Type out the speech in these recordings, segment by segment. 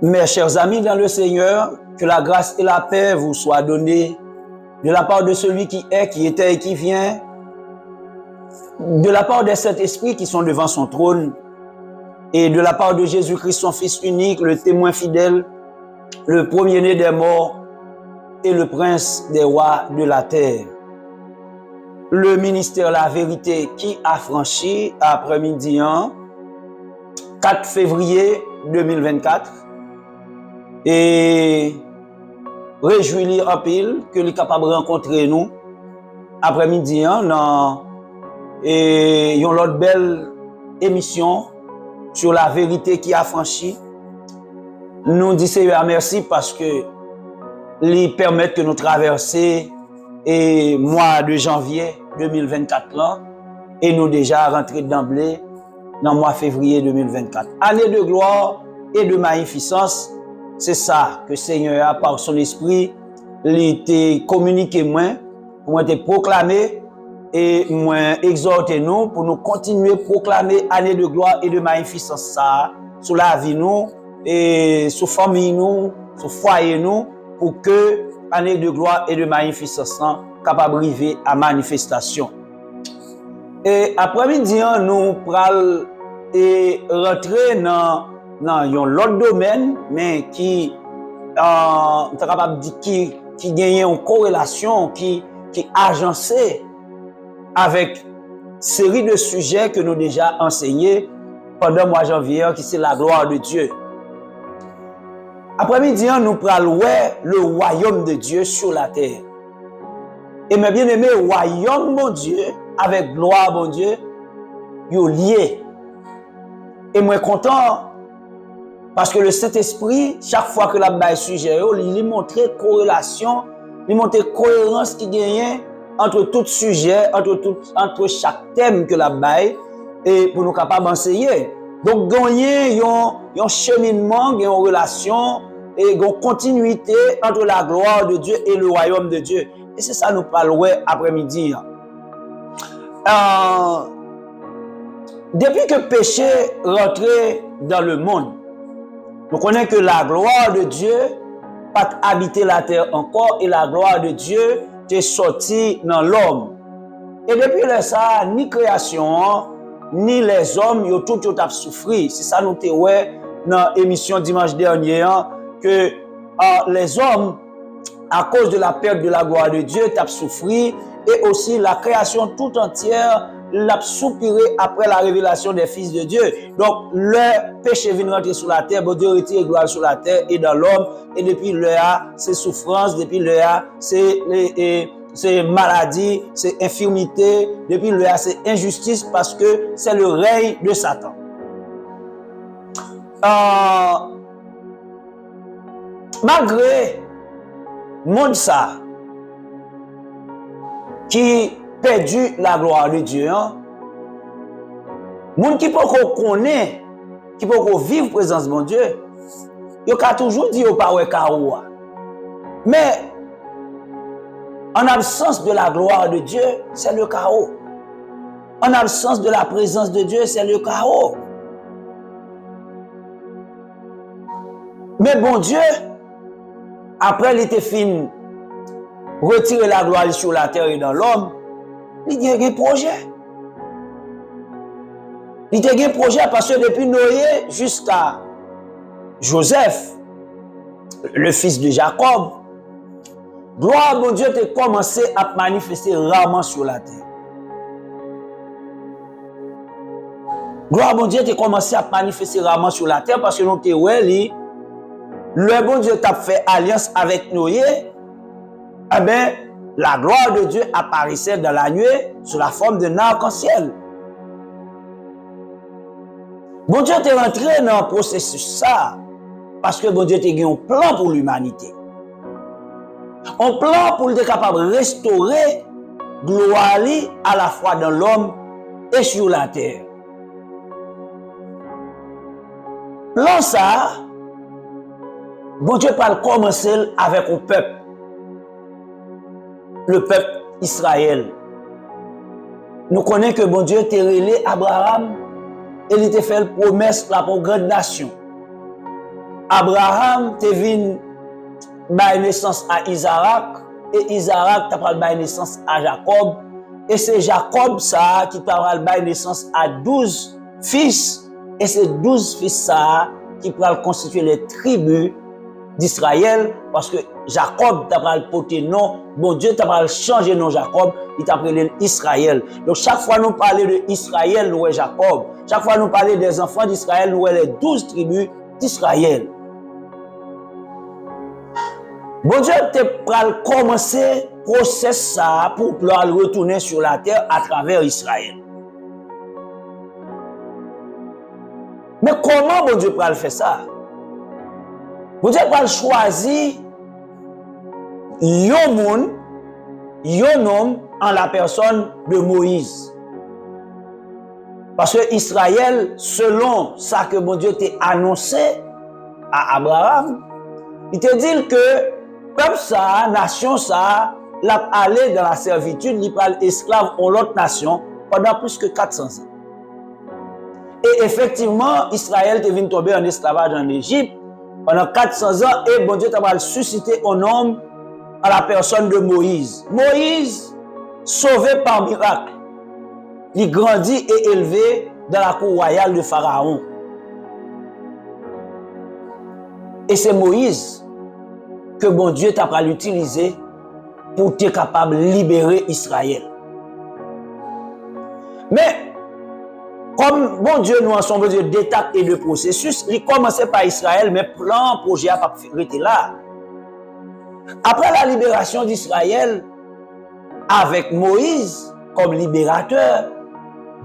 Mes chers amis dans le Seigneur, que la grâce et la paix vous soient données de la part de celui qui est, qui était et qui vient, de la part des Saint-Esprits qui sont devant son trône, et de la part de Jésus-Christ, son Fils unique, le témoin fidèle, le premier-né des morts et le prince des rois de la terre. Le ministère La Vérité qui a franchi après-midi 4 février 2024 et réjouis en pile que les capables de rencontrer nous après-midi dans une autre belle émission sur la vérité qui a franchi. Nous disons Seigneur merci parce que les permettent que nous traverser et mois de janvier 2024 là et nous déjà rentrés d'emblée dans le mois de février 2024. Année de gloire et de magnificence, c'est ça que Seigneur a par son esprit été communiqué moi pour être proclamé et moi exhorter nous pour nous continuer à proclamer année de gloire et de magnificence ça sur la vie nous et sur famille nous, sur foyer nous pour que année de gloire et de magnificence capable d'arriver à manifestation. Et après-midi nous pral et rentrer dans l'autre domaine mais qui capable dire qui gagne une corrélation qui agencé avec série de sujets que nous déjà enseignés pendant le mois de janvier qui c'est la gloire de Dieu. Après-midi, nous prenons le royaume de Dieu sur la terre. Et mes bien-aimés, royaume mon Dieu avec gloire mon Dieu, ils liés. Et moi content parce que le Saint-Esprit, chaque fois que la baille sujet, il montre corrélation, il montre cohérence qui gagne entre tout sujet, entre chaque thème que la baille et pour nous capables d'enseigner. Donc gagner un cheminement, une relation et une continuité entre la gloire de Dieu et le royaume de Dieu. Et c'est ça nous parlons après-midi. Depuis que le péché rentré dans le monde, nous connaissons que la gloire de Dieu pas habiter la terre encore et la gloire de Dieu est sortie dans l'homme. Et depuis ça, ni création, ni les hommes, ils tout souffert. C'est ça nous avons dans l'émission dimanche dernier, que les hommes, à cause de la perte de la gloire de Dieu, ont souffert. Et aussi la création tout entière l'a soupiré après la révélation des fils de Dieu. Donc, le péché vient rentrer sur la terre, bon Dieu retire la gloire sur la terre et dans l'homme. Et depuis là, c'est souffrance, depuis là, c'est maladie, c'est infirmité, depuis là, c'est injustice parce que c'est le règne de Satan. Malgré monde ça, qui perdu la gloire de Dieu, monde qui peut connaître, qui peut vivre présence de mon Dieu, il a toujours dit au pas chaos. Mais en absence de la gloire de Dieu, c'est le chaos. En absence de la présence de Dieu, c'est le chaos. Mais bon Dieu, après il était fini retirer la gloire sur la terre et dans l'homme, il y a un projet. Il y a un projet parce que depuis Noé jusqu'à Joseph, le fils de Jacob, gloire mon Dieu a commencé à manifester rarement sur la terre. Gloire mon Dieu a commencé à manifester rarement sur la terre parce que nous avons le bon Dieu a fait alliance avec Noé. Eh bien, la gloire de Dieu apparaissait dans la nuit sous la forme d'un arc-en-ciel. Bon Dieu est rentré dans le processus ça parce que bon Dieu a eu un plan pour l'humanité. Un plan pour être capable de restaurer gloire à la fois dans l'homme et sur la terre. Plan ça, bon Dieu va commencer avec un peuple. Le peuple Israël. Nous connaissons que bon Dieu t'a relé Abraham et il t'a fait la promesse pour une grande nation. Abraham te vin bay naissance à Isaac, et Isaac t'a pral bay naissance à Jacob, et c'est Jacob ça qui t'a pral bay naissance à 12 fils, et c'est 12 fils ça qui pral constituer les tribus d'Israël, parce que Jacob t'a pral porter nom, bon Dieu t'a pral changer nom Jacob, il t'a appelé Israël. Donc chaque fois nous parler de Israël, nous est Jacob. Chaque fois nous parler des enfants d'Israël, nous est les 12 tribus d'Israël. Bon Dieu te pral commencer process ça pour pouvoir retourner sur la terre à travers Israël. Mais comment bon Dieu pral faire ça? Bon Dieu pral choisir yon homme en la personne de Moïse. Parce que Israël, selon ça que bon Dieu t'a annoncé à Abraham, il te dit que peuple ça, nation ça, l'a allé dans la servitude, il parle esclave en l'autre nation pendant plus que 400 ans. Et effectivement, Israël est venu tomber en esclavage en Égypte pendant 400 ans et bon Dieu t'a suscité un homme à la personne de Moïse. Moïse, sauvé par miracle, il grandit et élevé dans la cour royale de Pharaon. Et c'est Moïse que bon Dieu t'a pas l'utiliser pour être capable de libérer Israël. Mais, comme bon Dieu nous ensemble d'étapes et de processus, il commençait par Israël, mais plan, projet a pas été là. Après la libération d'Israël, avec Moïse comme libérateur,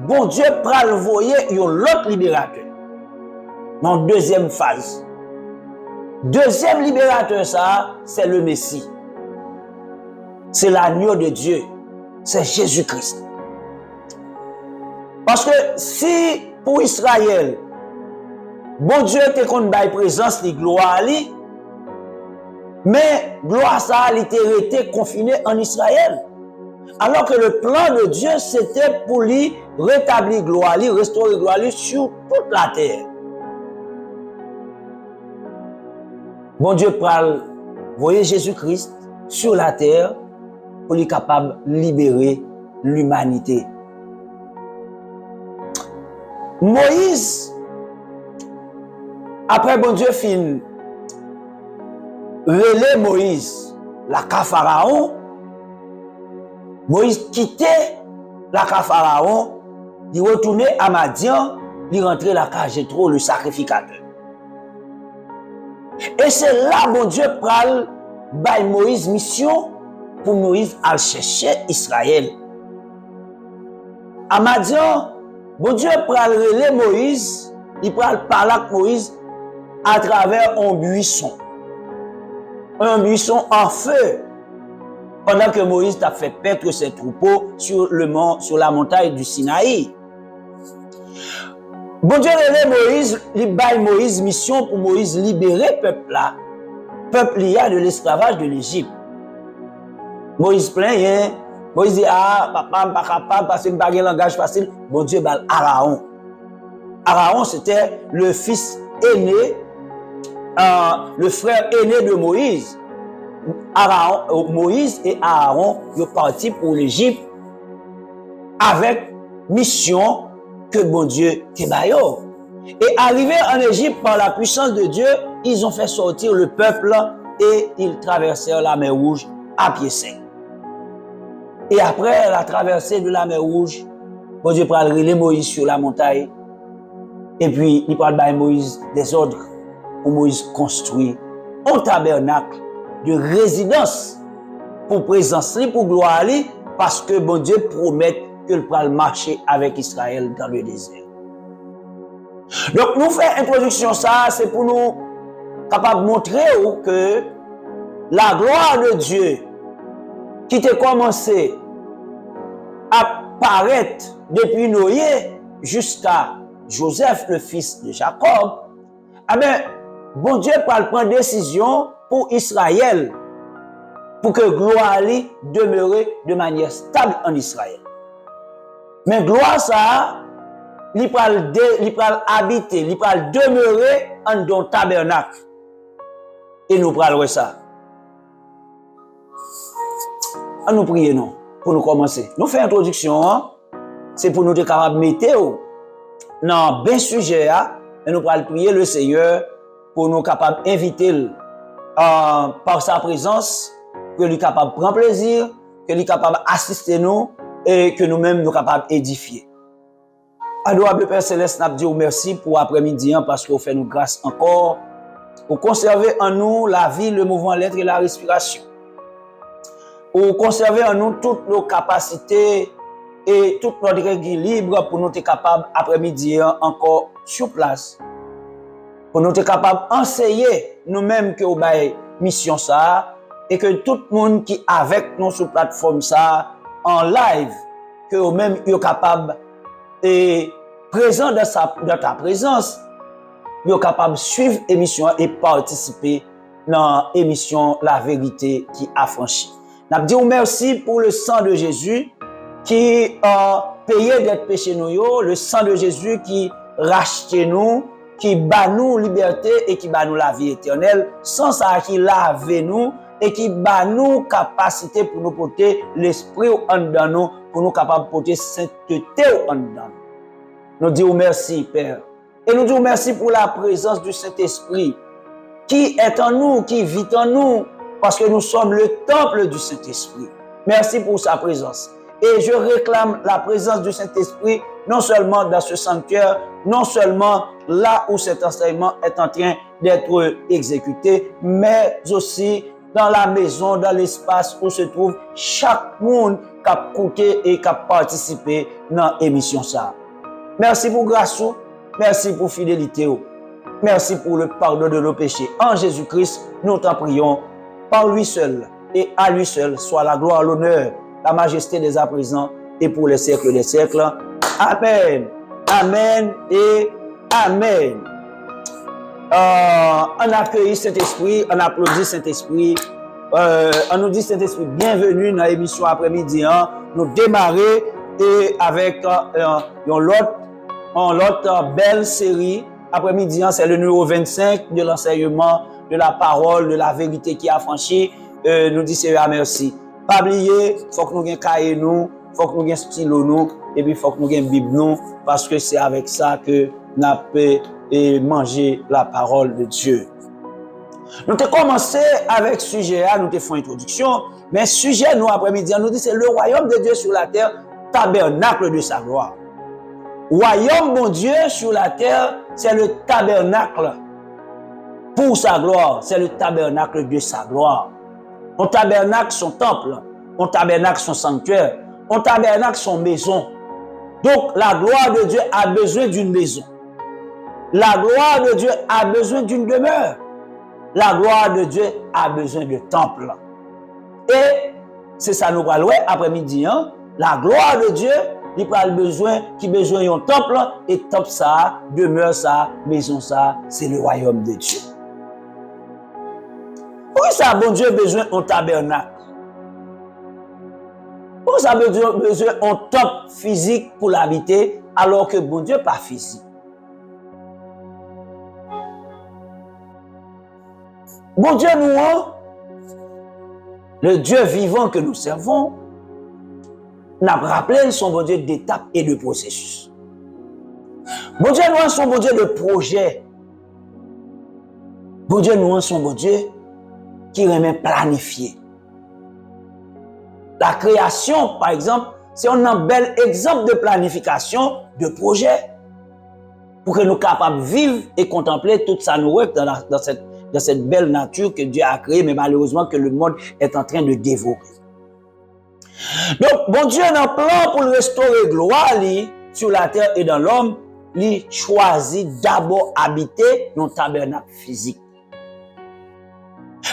bon Dieu pral voyer l'autre libérateur. Dans deuxième phase. Deuxième libérateur, ça, c'est le Messie. C'est l'agneau de Dieu. C'est Jésus-Christ. Parce que si pour Israël, bon Dieu te qu'on baille présence, li gloire li, mais gloire ça, il était confiné en Israël. Alors que le plan de Dieu, c'était pour lui rétablir gloire, lui restaurer gloire lui sur toute la terre. Bon Dieu pral voyer Jésus-Christ sur la terre pour lui capable de libérer l'humanité. Moïse, après bon Dieu fin relais Moïse, la ka Pharaon, Moïse quittait la ka Pharaon, il retournait à Madian, il rentrait la ka Jéthro, le sacrificateur. Et c'est là bon Dieu pral bay Moïse mission pour Moïse à chercher Israël. À Madian, bon Dieu pral relais Moïse, il pral parler avec Moïse à travers un buisson. Un buisson en feu. Pendant que Moïse t'a fait paître ses troupeaux sur la montagne du Sinaï. Bon Dieu relais Moïse, il baille Moïse mission pour Moïse libérer peuple là. Peuple lié de l'esclavage de l'Égypte. Moïse plaint, Moïse dit papa pas capable parce que pas de langage facile. Bon Dieu balle Aaron. Aaron c'était le fils aîné, le frère aîné de Moïse. Moïse et Aaron sont partis pour l'Égypte avec mission que bon Dieu te baillot. Et arrivés en Égypte par la puissance de Dieu, ils ont fait sortir le peuple et ils traversèrent la mer Rouge à pied sec. Et après la traversée de la mer Rouge, bon Dieu pral relais Moïse sur la montagne. Et puis il pral bailler Moïse des ordres pour Moïse construire un tabernacle de résidence pour présence, pour gloire, parce que bon Dieu promet qu'il va marcher avec Israël dans le désert. Donc nous faisons introduction ça, c'est pour nous capables de montrer que la gloire de Dieu qui a commencé à paraître depuis Noé jusqu'à Joseph, le fils de Jacob, eh bien, bon Dieu prend décision pour Israël, pour que gloire demeure de manière stable en Israël. Mais gloire ça, il peut habiter, il peut demeurer en don tabernacle. et nous prenons ça. On nous prie, non, pour nous commencer. Nous faisons introduction, hein? C'est pour nous être capables de mettre dans bien sujet, hein? Et nous allons prier le Seigneur pour nous capables d'inviter par sa présence, que lui capable de prendre plaisir, que lui capable d'assister nous et que nous-mêmes nous capables d'édifier. Adorable Père Céleste, nous disons merci pour l'après-midi parce que vous faites nous grâce encore pour conserver en nous la vie, le mouvement, l'être et la respiration. Pour conserver en nous toutes nos capacités et tout notre équilibre pour nous être capables après-midi encore sur place. Pour nous être capables d'enseigner nous-mêmes que nous avons mission ça et que tout le monde qui est avec nous sur la plateforme ça en live, que nous-mêmes sommes capables et présent dans ta présence, nous sommes capables de suivre l'émission et participer dans l'émission La Vérité qui a franchi. Nous disons merci pour le sang de Jésus qui a payé d'être péché nous, le sang de Jésus qui rachetait nous, qui bat nous liberté et qui bat nous la vie éternelle, sans ça qui lave nous et qui bat nous capacité pour nous porter l'esprit en dedans nous, pour nous capables de porter sainteté en dedans nous. Nous disons merci, Père. Et nous disons merci pour la présence du Saint-Esprit qui est en nous, qui vit en nous, parce que nous sommes le temple du Saint-Esprit. Merci pour sa présence. Et je réclame la présence du Saint-Esprit, non seulement dans ce sanctuaire, non seulement là où cet enseignement est en train d'être exécuté, mais aussi dans la maison, dans l'espace où se trouve chaque monde qui a écouté et qui a participé dans l'émission ça. Merci pour grâce, merci pour fidélité, merci pour le pardon de nos péchés. En Jésus-Christ, nous t'en prions, par lui seul et à lui seul soit la gloire, l'honneur, la majesté dès à présent et pour les siècles des siècles. Amen, amen et amen. On accueille Saint-Esprit, on applaudit Saint-Esprit, on nous dit Saint-Esprit, bienvenue dans l'émission après-midi. Nous démarrer et avec l'autre belle série. Après-midi, c'est le numéro 25 de l'enseignement de la parole, de la vérité qui a franchi. Nous disons Seigneur merci. Pas oublier, il faut que nous ayons cahier nous, il faut que nous ayons stylo nous, et puis il faut que nous ayons Bible nous, parce que c'est avec ça que nous pouvons manger la parole de Dieu. Nous avons commencé avec le sujet, nous avons fait une introduction, mais le sujet, nous, après-midi, nous dit c'est le royaume de Dieu sur la terre, tabernacle de sa gloire. Royaume, mon Dieu, sur la terre, c'est le tabernacle pour sa gloire, c'est le tabernacle de sa gloire. On tabernacle son temple, on tabernacle son sanctuaire, on tabernacle son maison. Donc la gloire de Dieu a besoin d'une maison. La gloire de Dieu a besoin d'une demeure. La gloire de Dieu a besoin de temple. Et c'est ça nous parlons après-midi. La gloire de Dieu, il a besoin d'un temple, et temple ça, demeure ça, maison ça, c'est le royaume de Dieu. Pourquoi ça, bon Dieu, a besoin d'un tabernacle? Pourquoi ça a besoin d'un temple physique pour l'habiter, alors que bon Dieu n'est pas physique? Bon Dieu, nous, le Dieu vivant que nous servons, n'a rappelé son bon Dieu d'étapes et de processus. Bon Dieu, nous, son bon Dieu de projet. Bon Dieu, nous, son bon Dieu qui remet planifié. La création, par exemple, c'est un bel exemple de planification, de projet, pour que nous soyons capables de vivre et contempler tout ça nous dans cette belle nature que Dieu a créée, mais malheureusement que le monde est en train de dévorer. Donc, bon Dieu, dans le plan pour restaurer gloire sur la terre et dans l'homme, il choisit d'abord habiter dans le tabernacle physique.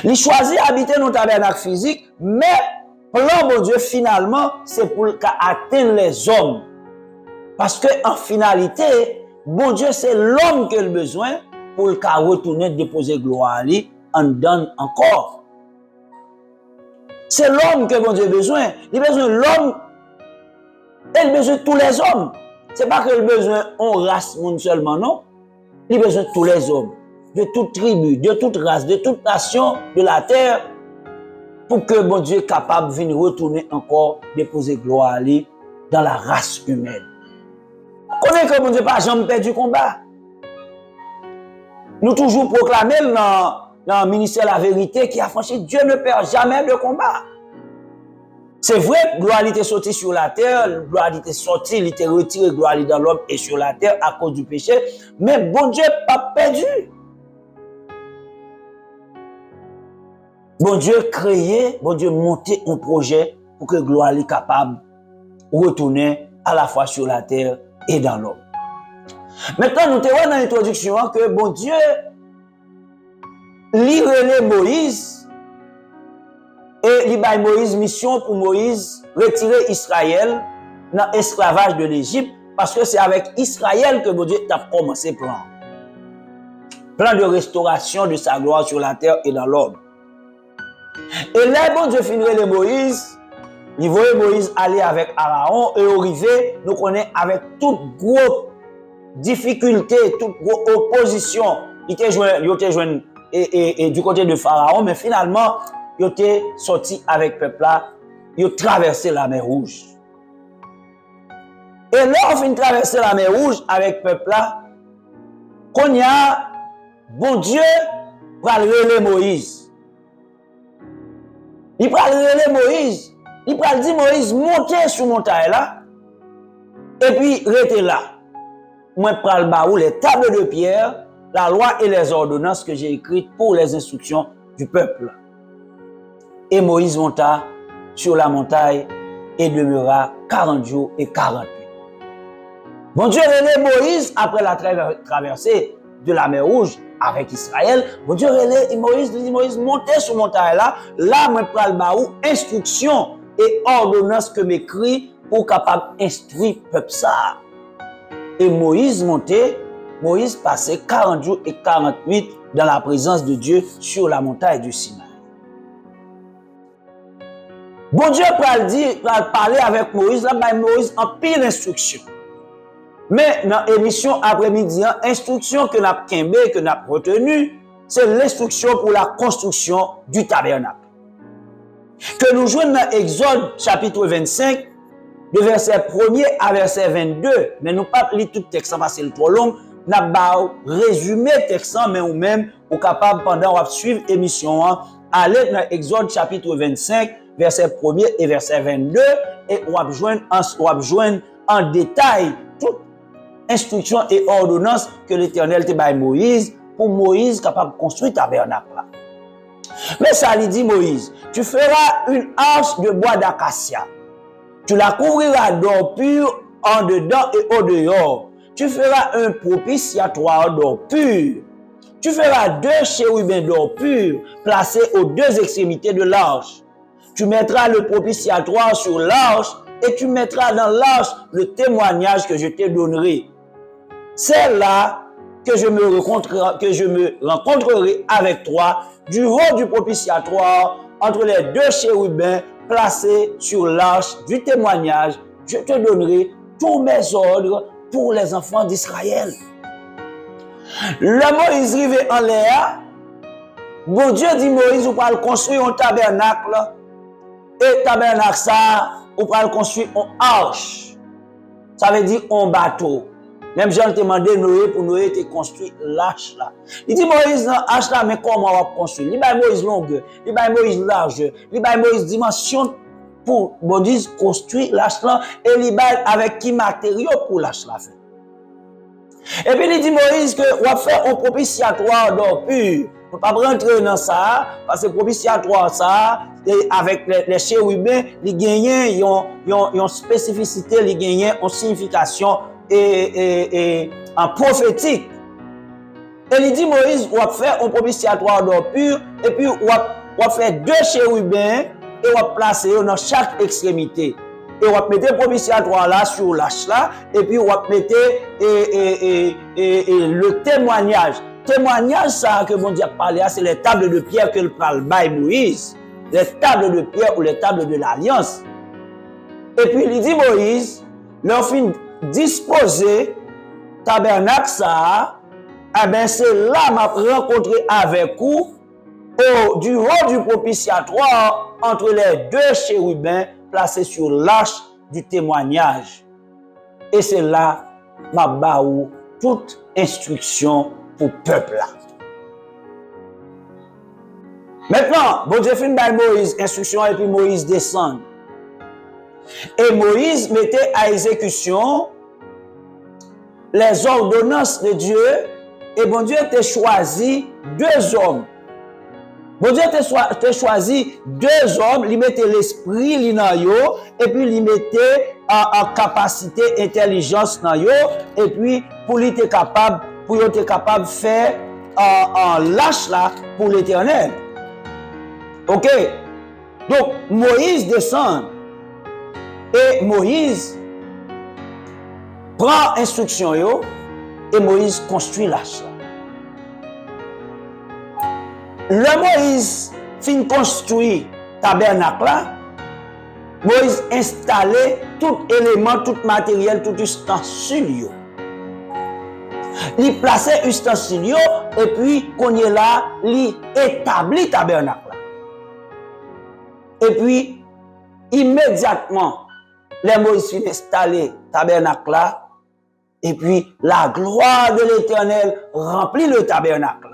Il choisit habiter dans le tabernacle physique, mais plan bon Dieu, finalement, c'est pour atteindre les hommes. Parce que en finalité, bon Dieu, c'est l'homme qui a besoin pour le retourner déposer gloire en donne encore. C'est l'homme que bon Dieu a besoin. Il a besoin de l'homme. Il a besoin de tous les hommes. Ce n'est pas qu'il a besoin d'une race monde seulement, non. Il a besoin de tous les hommes. de toute tribu, de toute race, de toute nation de la terre, pour que bon Dieu est capable de venir retourner encore, déposer gloire à lui dans la race humaine. Connaissez que bon Dieu pas jamais perdu combat. Nous toujours proclamer dans le ministère de la vérité qui a franchi, Dieu ne perd jamais de combat. C'est vrai, gloire était sortie sur la terre, gloire était sortie, il était retiré, gloire dans l'homme et sur la terre à cause du péché, mais bon Dieu pas perdu. Bon Dieu créé, bon Dieu monté un projet pour que gloire soit capable de retourner à la fois sur la terre et dans l'homme. Maintenant, nous te voyons dans l'introduction que bon Dieu relève Moïse et il a Moïse mission pour Moïse retirer Israël dans l'esclavage de l'Égypte parce que c'est avec Israël que bon Dieu a commencé le plan de restauration de sa gloire sur la terre et dans l'homme. Et là, bon Dieu finit les Moïse, il voyait Moïse aller avec Aaron et arriver, nous connaissons avec toute grosse difficulté, toute grosse opposition. Il était joint et du côté de Pharaon, mais finalement, il était sorti avec le peuple là, il a traversé la mer Rouge. Et là, on finit de traverser la mer Rouge avec le peuple là, qu'on y a, bon Dieu, va le Moïse. Il va le Moïse. Il va dire Moïse, montez sur montagne là. Et puis, restez là. Moi, je vais vous les tables de pierre, la loi et les ordonnances que j'ai écrites pour les instructions du peuple. Et Moïse monta sur la montagne et demeura 40 jours et 40 nuits. Bon Dieu relève Moïse après la traversée de la mer Rouge avec Israël. Bon Dieu relève Moïse, dit Moïse, montez sur montagne là. Là, moi, je vais vous instructions et ordonnances que m'écrit pour capable instruire le peuple ça. Et Moïse montait, Moïse passait 40 jours et 40 nuits dans la présence de Dieu sur la montagne du Sinaï. Bon Dieu va parler avec Moïse, là, Moïse en pile instruction. Mais dans l'émission après-midi, l'instruction que nous avons retenue, c'est l'instruction pour la construction du tabernacle. Que nous jouons dans Exode chapitre 25, de verset 1er à verset 22. Mais nous ne pas lire tout le texte, parce que c'est trop long. Nous allons résumer le texte, mais nous-mêmes, nous capable pendant de suivre l'émission, aller dans Exode chapitre 25, verset 1er et verset 22, et nous allons joindre en détail toute instruction et ordonnance que l'Éternel te donne à Moïse, pour Moïse capable de construire le tabernacle. Mais ça lui dit Moïse, tu feras une arche de bois d'acacia. Tu la couvriras d'or pur en dedans et au dehors. Tu feras un propitiatoire d'or pur. Tu feras 2 chérubins d'or pur placés aux 2 extrémités de l'arche. Tu mettras le propitiatoire sur l'arche et tu mettras dans l'arche le témoignage que je te donnerai. C'est là que je me rencontrerai avec toi du haut du propitiatoire entre les 2 chérubins placés sur l'arche du témoignage. Je te donnerai tous mes ordres pour les enfants d'Israël. Le Moïse arrivé en l'air, bon Dieu dit Moïse, vous allez construire un tabernacle, et tabernacle ça, vous allez construire une arche. Ça veut dire un bateau. Même Jean te demandé Noé pour Noé te construire l'arche là. Il dit Moïse dans l'arche là, mais comment on va construire? Il va Moïse longueur, il va Moïse largeur, il va Moïse dimension pour Moïse construire l'arche là, et il va avec qui matériaux pour l'arche là fait. Et puis il dit Moïse que on va faire un propitiatoire d'or pur. On ne peut pas rentrer dans ça, parce que propitiatoire ça, avec les chérubins, ils gagnent une spécificité, ils gagnent une signification et en prophétique. Et il dit Moïse, on va faire un propitiatoire d'or pur, et puis on va faire 2 chérubins, et on va placer dans chaque extrémité. Et on va mettre le propitiatoire là sur l'arche là, et puis on va mettre le témoignage. Témoignage ça que mon Dieu a parlé, c'est les tables de pierre que le parle by Moïse, les tables de pierre ou les tables de l'alliance. Et puis il dit Moïse, leur fin disposer tabernacle ça eh ben c'est là m'a rencontré avec vous du haut du propitiatoire entre les deux chérubins placés sur l'arche du témoignage. Et c'est là m'a baou toute instruction pour peuple là. Maintenant, bon Dieu fin by Moïse instruction et puis Moïse descend. Et Moïse mettait à exécution les ordonnances de Dieu et bon Dieu t'a choisi deux hommes. Bon Dieu t'a choisi deux hommes, il mettait l'esprit li nan yo et puis il mettait en capacité intelligence nan yo et puis pour il était capable de faire en lâche là pour l'Éternel. OK. Donc Moïse descend et Moïse prend instruction yo et Moïse construit l'arche. Le Moïse fin construit tabernacle là, Moïse installé tout élément, tout matériel, tout ustensile. Il plaçait ustensile et puis qu'on est là, il établit tabernacle là. Et puis immédiatement les Moïse fin installé tabernacle là et puis la gloire de l'Éternel remplit le tabernacle.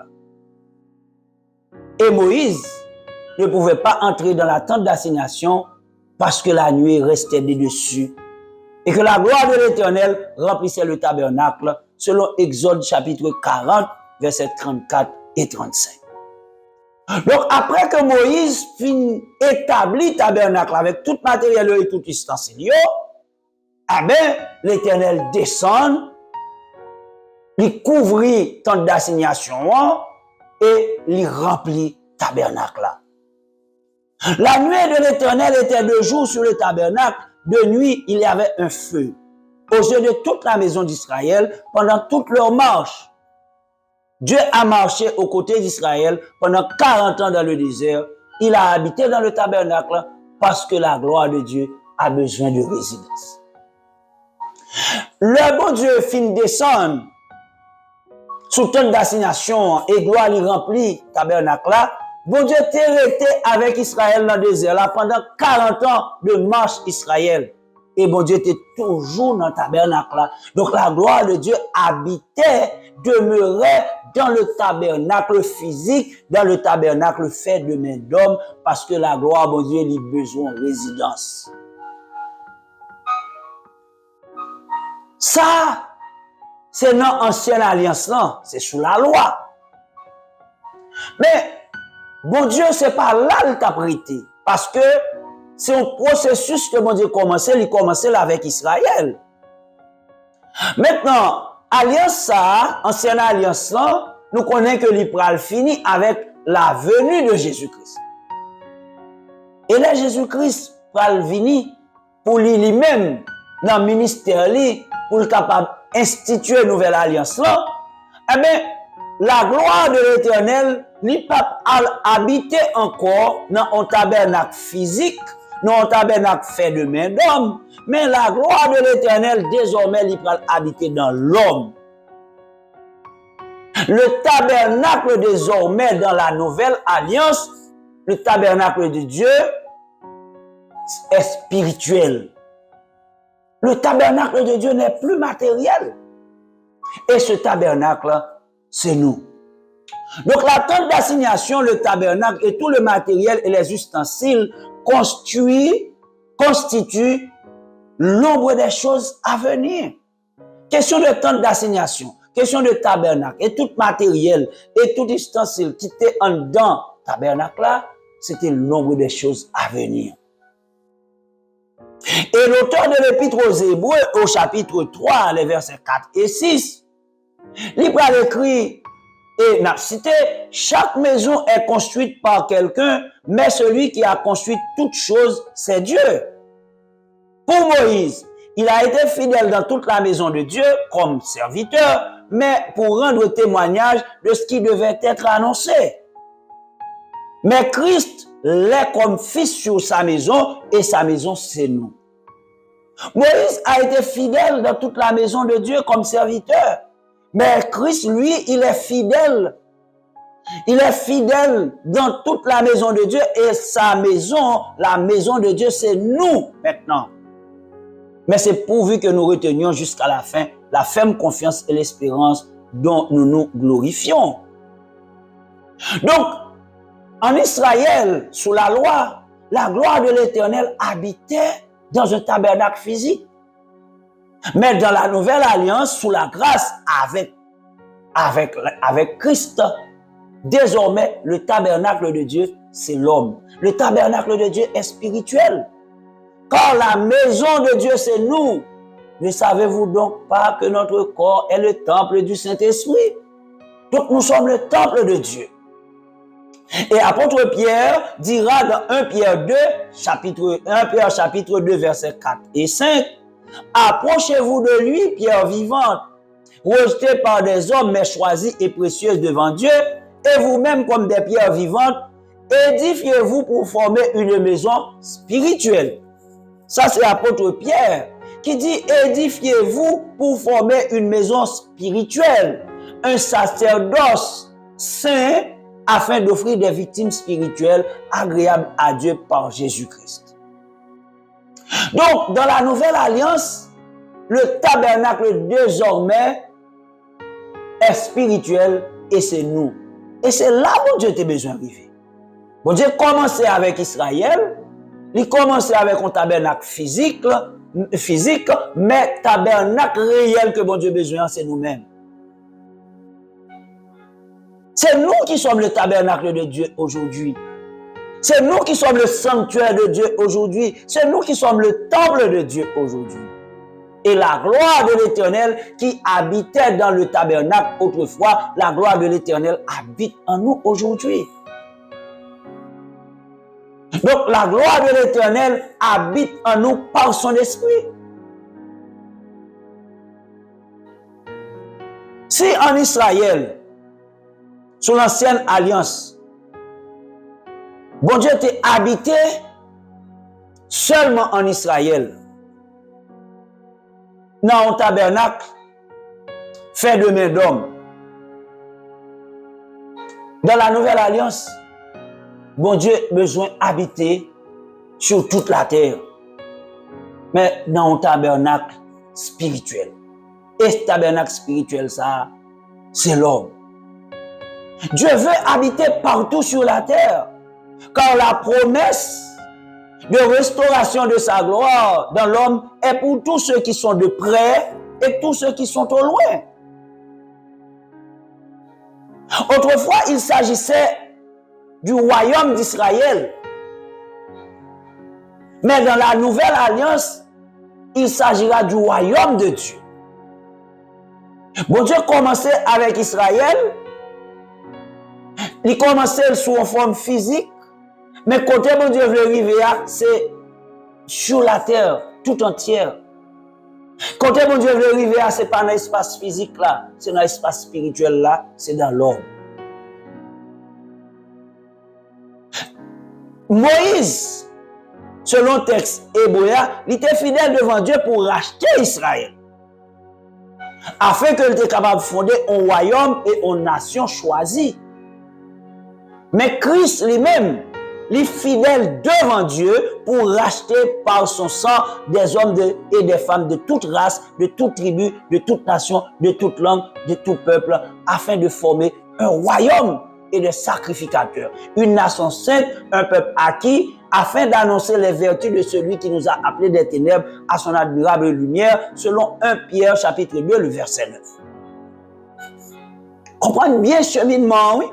Et Moïse ne pouvait pas entrer dans la tente d'assignation parce que la nuée restait dessus et que la gloire de l'Éternel remplissait le tabernacle selon Exode chapitre 40 versets 34 et 35. Donc après que Moïse fin établi le tabernacle avec tout matériel et tout ustensile, eh ben l'Éternel descend, il couvrit tente d'assignation et il remplit tabernacle là. La nuée de l'Éternel était de jour sur le tabernacle, de nuit il y avait un feu aux yeux de toute la maison d'Israël pendant toute leur marche. Dieu a marché aux côtés d'Israël pendant 40 ans dans le désert. Il a habité dans le tabernacle parce que la gloire de Dieu a besoin de résidence. Le bon Dieu fin descendre sous tente d'assignation et gloire lui remplit tabernacle là. Bon Dieu t'est resté avec Israël dans le désert là pendant 40 ans de marche Israël. Et bon Dieu était toujours dans le tabernacle là. Donc la gloire de Dieu habitait, demeurait dans le tabernacle physique, dans le tabernacle fait de main d'homme, parce que la gloire, bon Dieu, il a besoin de résidence. Ça, c'est dans l'ancienne alliance là, c'est sous la loi. Mais, bon Dieu, c'est pas là qu'il t'a prêté. Parce que c'est un processus que bon Dieu commençait, il commençait avec Israël. Maintenant, alliance ça, ancienne alliance là, nous connaissons que l'Ipral finit avec la venue de Jésus-Christ. Et là, Jésus-Christ va venir pour lui-même, dans le ministère, pour le capable instituer une nouvelle alliance là, eh bien, la gloire de l'Éternel n'est pas habiter encore dans un tabernacle physique, dans un tabernacle fait de main d'homme, mais la gloire de l'Éternel désormais il va habiter dans l'homme. Le tabernacle désormais dans la nouvelle alliance, le tabernacle de Dieu est spirituel. Le tabernacle de Dieu n'est plus matériel. Et ce tabernacle, c'est nous. Donc la tente d'assignation, le tabernacle et tout le matériel et les ustensiles constituent l'ombre des choses à venir. Question de tente d'assignation, question de tabernacle et tout matériel et tout ustensile qui était en dedans tabernacle là, c'était l'ombre des choses à venir. Et l'auteur de l'épître aux Hébreux au chapitre 3, les versets 4 et 6, il a écrit et n'a cité, chaque maison est construite par quelqu'un, mais celui qui a construit toute chose, c'est Dieu. Pour Moïse, il a été fidèle dans toute la maison de Dieu comme serviteur, mais pour rendre témoignage de ce qui devait être annoncé. Mais Christ l'est comme fils sur sa maison, et sa maison, c'est nous. Moïse a été fidèle dans toute la maison de Dieu comme serviteur, Mais Christ, lui, il est fidèle. Il est fidèle dans toute la maison de Dieu et sa maison, la maison de Dieu, c'est nous maintenant. Mais c'est pourvu que nous retenions jusqu'à la fin la ferme confiance et l'espérance dont nous nous glorifions. Donc, en Israël, sous la loi, la gloire de l'Éternel habitait dans un tabernacle physique. Mais dans la nouvelle alliance, sous la grâce, avec Christ, désormais, le tabernacle de Dieu, c'est l'homme. Le tabernacle de Dieu est spirituel. Car la maison de Dieu, c'est nous. Ne savez-vous donc pas que notre corps est le temple du Saint-Esprit? Donc nous sommes le temple de Dieu. Et apôtre Pierre dira dans 1 Pierre 2, chapitre 2, versets 4 et 5, « Approchez-vous de lui, pierre vivante, rejetée par des hommes, mais choisie et précieuse devant Dieu, et vous-même comme des pierres vivantes, édifiez-vous pour former une maison spirituelle. » Ça, c'est l'apôtre Pierre qui dit « Édifiez-vous pour former une maison spirituelle, un sacerdoce saint, afin d'offrir des victimes spirituelles agréables à Dieu par Jésus-Christ. » Donc, dans la nouvelle alliance, le tabernacle désormais est spirituel et c'est nous. Et c'est là où Dieu a besoin d'arriver. Bon Dieu commençait avec Israël, il commençait avec un tabernacle physique, mais tabernacle réel que bon Dieu a besoin, c'est nous-mêmes. C'est nous qui sommes le tabernacle de Dieu aujourd'hui. C'est nous qui sommes le sanctuaire de Dieu aujourd'hui. C'est nous qui sommes le temple de Dieu aujourd'hui. Et la gloire de l'Éternel qui habitait dans le tabernacle autrefois, la gloire de l'Éternel habite en nous aujourd'hui. Donc la gloire de l'Éternel habite en nous par son esprit. Si en Israël, sous l'ancienne alliance, bon Dieu était habité seulement en Israël, dans un tabernacle fait de main d'homme. Dans la nouvelle alliance, bon Dieu a besoin d'habiter sur toute la terre, mais dans un tabernacle spirituel. Et ce tabernacle spirituel, ça, c'est l'homme. Dieu veut habiter partout sur la terre, car la promesse de restauration de sa gloire dans l'homme est pour tous ceux qui sont de près et tous ceux qui sont au loin. Autrefois, il s'agissait du royaume d'Israël. Mais dans la nouvelle alliance, il s'agira du royaume de Dieu. Bon Dieu commençait avec Israël. Il commençait sous une forme physique. Mais côté bon Dieu veut arriver, c'est sur la terre tout entière. Côté bon Dieu veut arriver, c'est pas dans l'espace physique là, c'est dans l'espace spirituel là, c'est dans l'homme. Moïse, selon le texte hébreu, il était fidèle devant Dieu pour racheter Israël, afin qu'il était capable de fonder un royaume et une nation choisie. Mais Christ lui-même, il est fidèle devant Dieu pour racheter par son sang des hommes et des femmes de toute race, de toute tribu, de toute nation, de toute langue, de tout peuple, afin de former un royaume et des sacrificateurs, une nation sainte, un peuple acquis, afin d'annoncer les vertus de celui qui nous a appelés des ténèbres à son admirable lumière, selon 1 Pierre chapitre 2, le verset 9. Comprenez bien ce cheminement, oui?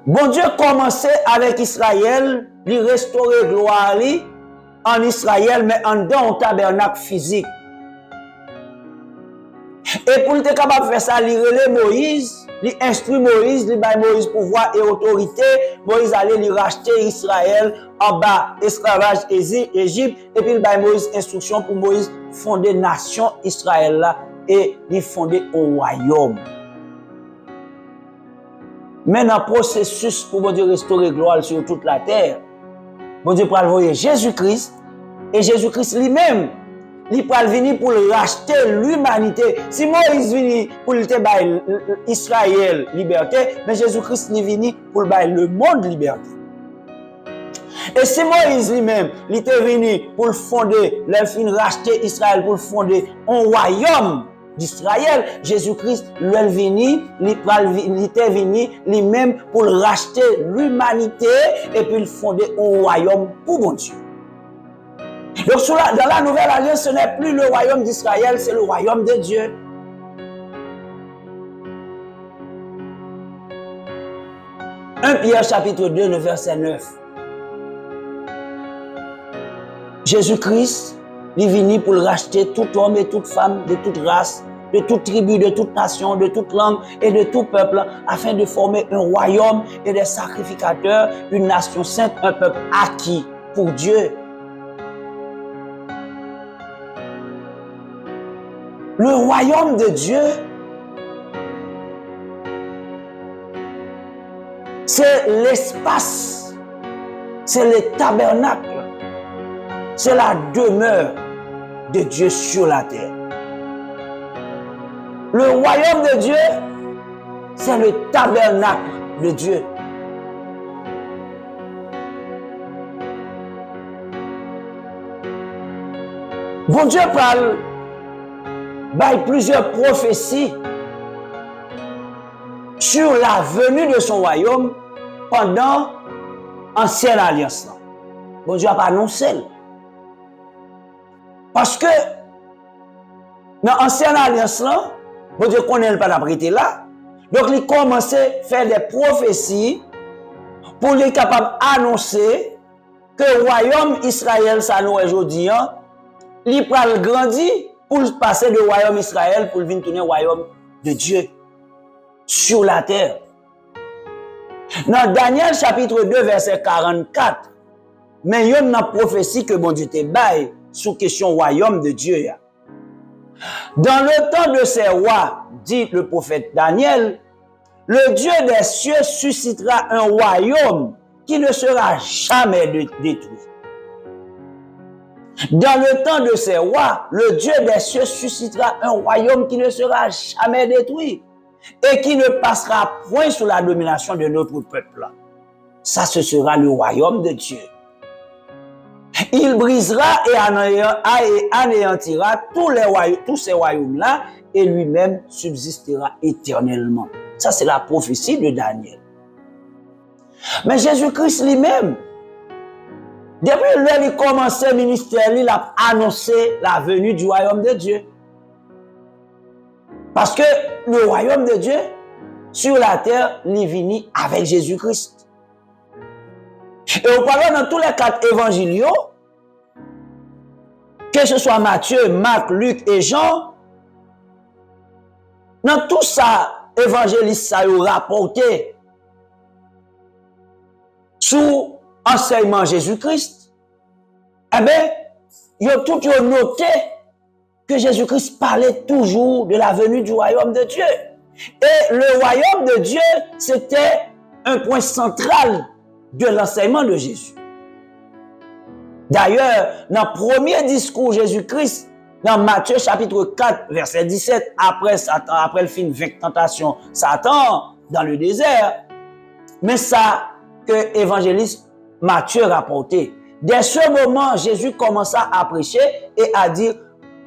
Bon Dieu commençait avec Israël, il restaurait gloire en Israël, mais en dedans un tabernacle physique. Et pour être capable de faire ça, il relève Moïse, il instruit Moïse, il baille Moïse pouvoir et autorité. Moïse allait lui racheter Israël en bas, esclavage Égypte, et puis il baille Moïse instruction pour Moïse fonder nation Israël là et il fonder un royaume. Mais dans le processus pour bon Dieu restaurer gloire sur toute la terre, bon Dieu pour envoyer Jésus-Christ, et Jésus-Christ lui-même, il va venir pour racheter l'humanité. Si Moïse vient pour Israël liberté, mais Jésus-Christ est venu pour le monde liberté. Et si Moïse lui-même, il était venu pour fonder, racheter Israël, pour fonder un royaume d'Israël, Jésus-Christ, il était venu lui-même pour racheter l'humanité et puis fonder un royaume pour bon Dieu. Donc dans la nouvelle alliance, ce n'est plus le royaume d'Israël, c'est le royaume de Dieu. « 1 Pierre chapitre 2, le verset 9. Jésus-Christ est venu pour racheter tout homme et toute femme, de toute race, de toute tribu, de toute nation, de toute langue et de tout peuple, afin de former un royaume et des sacrificateurs, une nation sainte, un peuple acquis pour Dieu. Le royaume de Dieu, c'est l'espace, c'est le tabernacle, c'est la demeure de Dieu sur la terre. Le royaume de Dieu, c'est le tabernacle de Dieu. Bon Dieu parle par plusieurs prophéties sur la venue de son royaume pendant l'ancienne alliance. Bon Dieu n'a pas annoncé. Parce que dans l'ancienne alliance, bon Dieu connaît le pas d'apprêter là. Donc il commençait à faire des prophéties pour être capable d'annoncer que le royaume Israël, ça nous aujourd'hui, il va grandir pour passer de royaume Israël pour venir tourner au royaume de Dieu sur la terre. Dans Daniel chapitre 2 verset 44, mais il y a une prophétie que bon Dieu te baille sous question royaume de Dieu. Dans le temps de ces rois, dit le prophète Daniel, le Dieu des cieux suscitera un royaume qui ne sera jamais détruit. Dans le temps de ces rois, le Dieu des cieux suscitera un royaume qui ne sera jamais détruit et qui ne passera point sous la domination de notre peuple. Ça, ce sera le royaume de Dieu. Il brisera et anéantira tous ces royaumes-là et lui-même subsistera éternellement. Ça, c'est la prophétie de Daniel. Mais Jésus-Christ lui-même, depuis l'heure il commençait le ministère, il a annoncé la venue du royaume de Dieu. Parce que le royaume de Dieu, sur la terre, il est venu avec Jésus-Christ. Et auparavant, dans tous les 4 évangiles, que ce soit Matthieu, Marc, Luc et Jean, dans tout ça, évangéliste ça a rapporté sous enseignement Jésus-Christ, eh bien, ils ont tout noté que Jésus-Christ parlait toujours de la venue du royaume de Dieu. Et le royaume de Dieu, c'était un point central de l'enseignement de Jésus. D'ailleurs, dans le premier discours Jésus-Christ, dans Matthieu chapitre 4, verset 17, après le film 20 tentations, Satan dans le désert, mais ça que évangéliste Matthieu rapporté. Dès ce moment, Jésus commença à prêcher et à dire,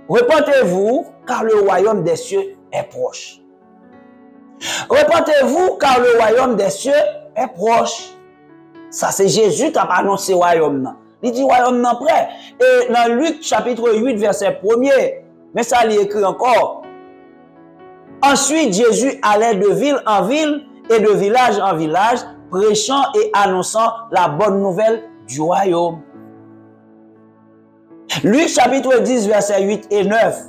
repentez-vous, car le royaume des cieux est proche. Repentez-vous, car le royaume des cieux est proche. Ça, c'est Jésus qui a annoncé le royaume. Il dit royaume non prêt. Et dans Luc chapitre 8, verset 1er, mais ça il écrit encore. Ensuite, Jésus allait de ville en ville et de village en village, prêchant et annonçant la bonne nouvelle du royaume. Luc chapitre 10, verset 8 et 9,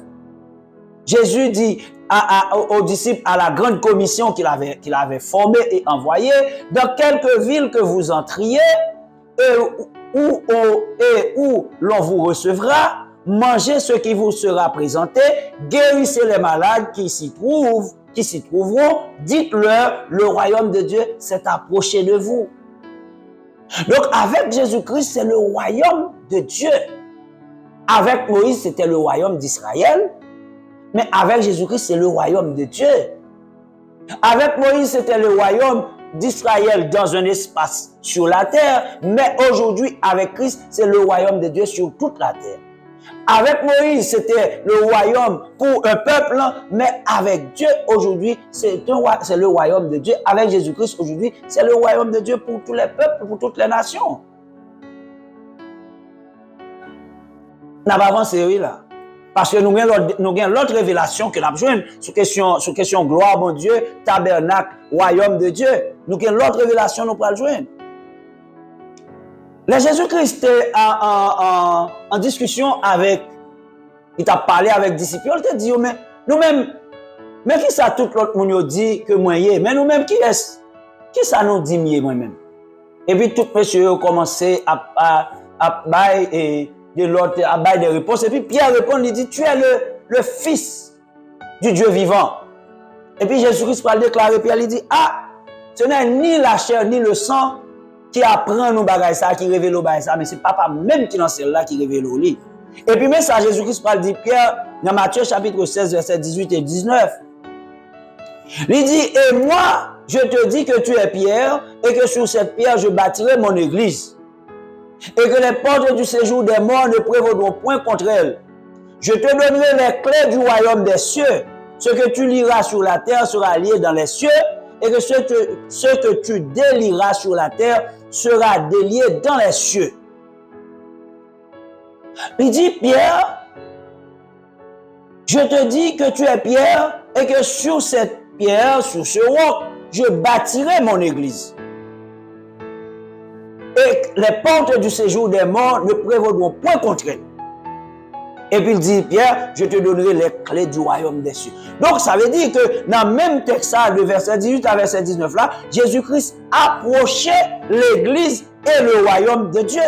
Jésus dit aux disciples, à la grande commission qu'il avait formée et envoyée, dans quelques villes que vous entriez, où l'on vous recevra, mangez ce qui vous sera présenté, guérissez les malades qui s'y trouveront, dites-leur, le royaume de Dieu s'est approché de vous. Donc avec Jésus-Christ, c'est le royaume de Dieu. Avec Moïse, c'était le royaume d'Israël, mais avec Jésus-Christ, c'est le royaume de Dieu. Avec Moïse, c'était le royaume d'Israël dans un espace sur la terre, mais aujourd'hui, avec Christ, c'est le royaume de Dieu sur toute la terre. Avec Moïse, c'était le royaume pour un peuple, mais avec Dieu, aujourd'hui, c'est le royaume de Dieu. Avec Jésus-Christ, aujourd'hui, c'est le royaume de Dieu pour tous les peuples, pour toutes les nations. N'a pas avancé, oui, là. Parce que nous avons l'autre révélation que nous avons besoin sur question gloire, mon Dieu, tabernacle, royaume de Dieu. Nous avons l'autre révélation nous pouvons joindre. Le Jésus-Christ était en discussion avec, il t'a parlé avec les disciples, il t'a dit, mais nous-mêmes, mais qui ça tout l'autre monde dit que moi y est, mais nous-mêmes qui est-ce? Qui ça nous dit moi-même? Et puis tout monsieur a commencé à bailler de l'autre, à bailler des réponses. Et puis Pierre répond, il dit, tu es le fils du Dieu vivant. Et puis Jésus-Christ va le déclarer, Pierre il dit, ah, ce n'est ni la chair ni le sang qui apprend nous bagaille ça, qui révèle nous bagaille ça, mais c'est papa même qui dans celle-là qui révèle au lit. Et puis mais ça, Jésus-Christ va le dire, Pierre, dans Matthieu chapitre 16, versets 18 et 19. Il dit, et moi, je te dis que tu es Pierre, et que sur cette pierre, je bâtirai mon église. Et que les portes du séjour des morts ne prévaudront point contre elle. Je te donnerai les clés du royaume des cieux. Ce que tu liras sur la terre sera lié dans les cieux, et que ce que tu délieras sur la terre sera délié dans les cieux. Il dit, Pierre, je te dis que tu es Pierre, et que sur cette pierre, sur ce roc, je bâtirai mon église. Et les portes du séjour des morts ne prévaudront point contre elle. Et puis il dit, Pierre, je te donnerai les clés du royaume des cieux. Donc ça veut dire que dans le même texte, de verset 18 à verset 19 là, Jésus-Christ approchait l'église et le royaume de Dieu.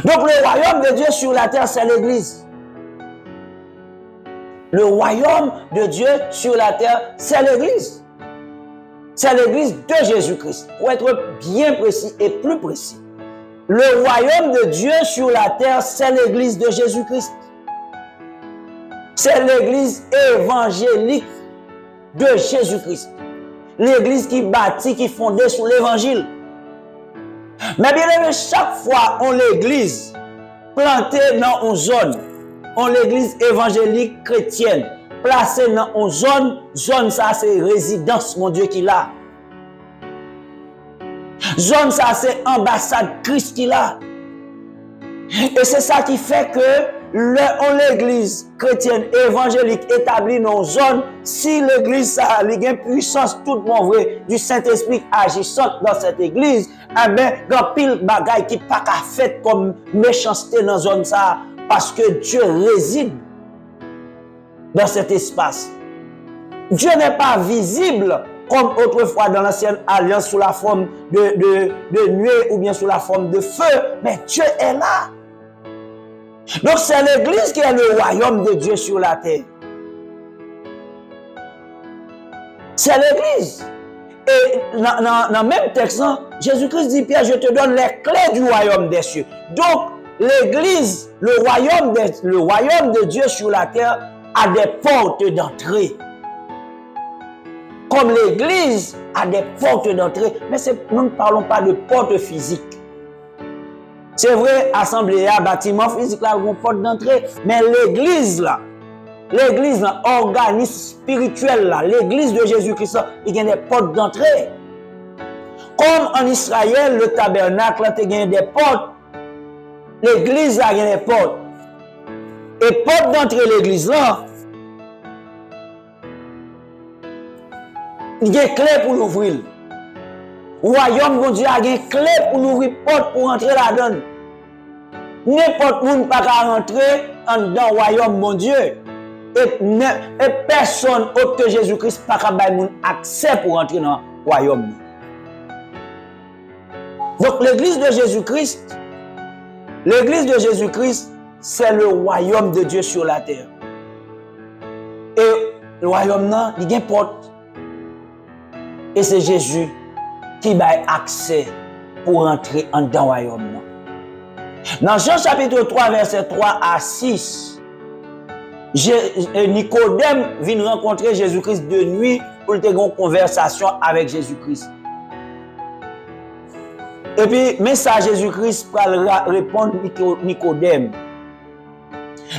Donc le royaume de Dieu sur la terre, c'est l'église. Le royaume de Dieu sur la terre, c'est l'église. C'est l'église de Jésus-Christ. Pour être bien précis et plus précis. Le royaume de Dieu sur la terre, c'est l'église de Jésus-Christ. C'est l'église évangélique de Jésus-Christ. L'église qui bâtit, qui fondée sur l'évangile. Mais bien aimé, chaque fois on l'église plantée dans une zone, on l'église évangélique chrétienne, placée dans une zone ça c'est résidence, mon Dieu, qui l'a. Zone ça c'est ambassade Christ qui l'a. Et c'est ça qui fait que l'église chrétienne évangélique établie dans une zone, si l'église ça a une puissance toute vrai du Saint-Esprit agissante dans cette église, eh bien, il y a pile bagaille qui pas qu'à fait comme méchanceté dans zone ça, parce que Dieu réside dans cet espace. Dieu n'est pas visible comme autrefois dans l'ancienne alliance sous la forme de nuée ou bien sous la forme de feu, mais Dieu est là. Donc c'est l'église qui est le royaume de Dieu sur la terre. C'est l'église. Et dans le même texte, Jésus-Christ dit, Pierre, je te donne les clés du royaume des cieux. Donc l'église, le royaume de Dieu sur la terre a des portes d'entrée. Comme l'église a des portes d'entrée, mais nous ne parlons pas de portes physiques. C'est vrai, assemblée, bâtiment physique, là, une porte d'entrée, mais l'église, organisme spirituel, là, l'église de Jésus-Christ, il y a des portes d'entrée. Comme en Israël, le tabernacle, là, il y a des portes, l'église, là, il y a des portes. Et porte d'entrée l'église, là, il y a des clés pour l'ouvrir. Royaume de Dieu a des clés pour l'ouvrir porte pour entrer là-dedans. N'importe où ne peut pas rentrer dans le royaume de Dieu. Et personne autre que Jésus-Christ n'a pas accès pour entrer dans le royaume. Donc l'église de Jésus-Christ, c'est le royaume de Dieu sur la terre. Et le royaume, il y a une porte. Et c'est Jésus qui a accès pour entrer dans le royaume. Dans Jean chapitre 3, verset 3 à 6, Nicodème vient rencontrer Jésus-Christ de nuit pour avoir une conversation avec Jésus-Christ. Et puis, mais ça, Jésus-Christ va répondre Nicodème.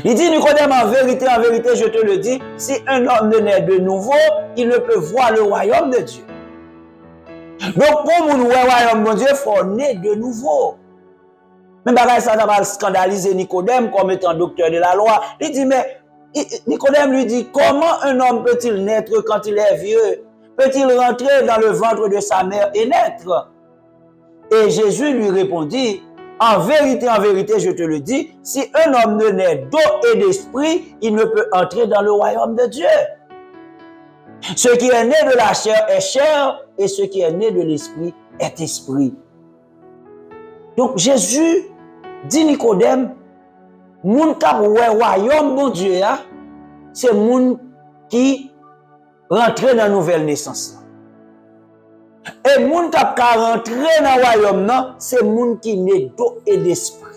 Il dit, Nicodème, en vérité, je te le dis, si un homme ne naît de nouveau, il ne peut voir le royaume de Dieu. Donc, pour nous, le royaume de Dieu, il faut naître de nouveau. Mais ça va scandaliser Nicodème comme étant docteur de la loi. Il dit, mais Nicodème lui dit, comment un homme peut-il naître quand il est vieux? Peut-il rentrer dans le ventre de sa mère et naître? Et Jésus lui répondit, en vérité, je te le dis, si un homme ne naît d'eau et d'esprit, il ne peut entrer dans le royaume de Dieu. Ce qui est né de la chair est chair, et ce qui est né de l'esprit est esprit. Donc Jésus dit Nicodème, moun kap wè royaume bon Dieu, c'est moun qui rentre dans nouvelle naissance. Et moun kap ka rentre dans le royaume, c'est moun qui naît d'eau et d'esprit.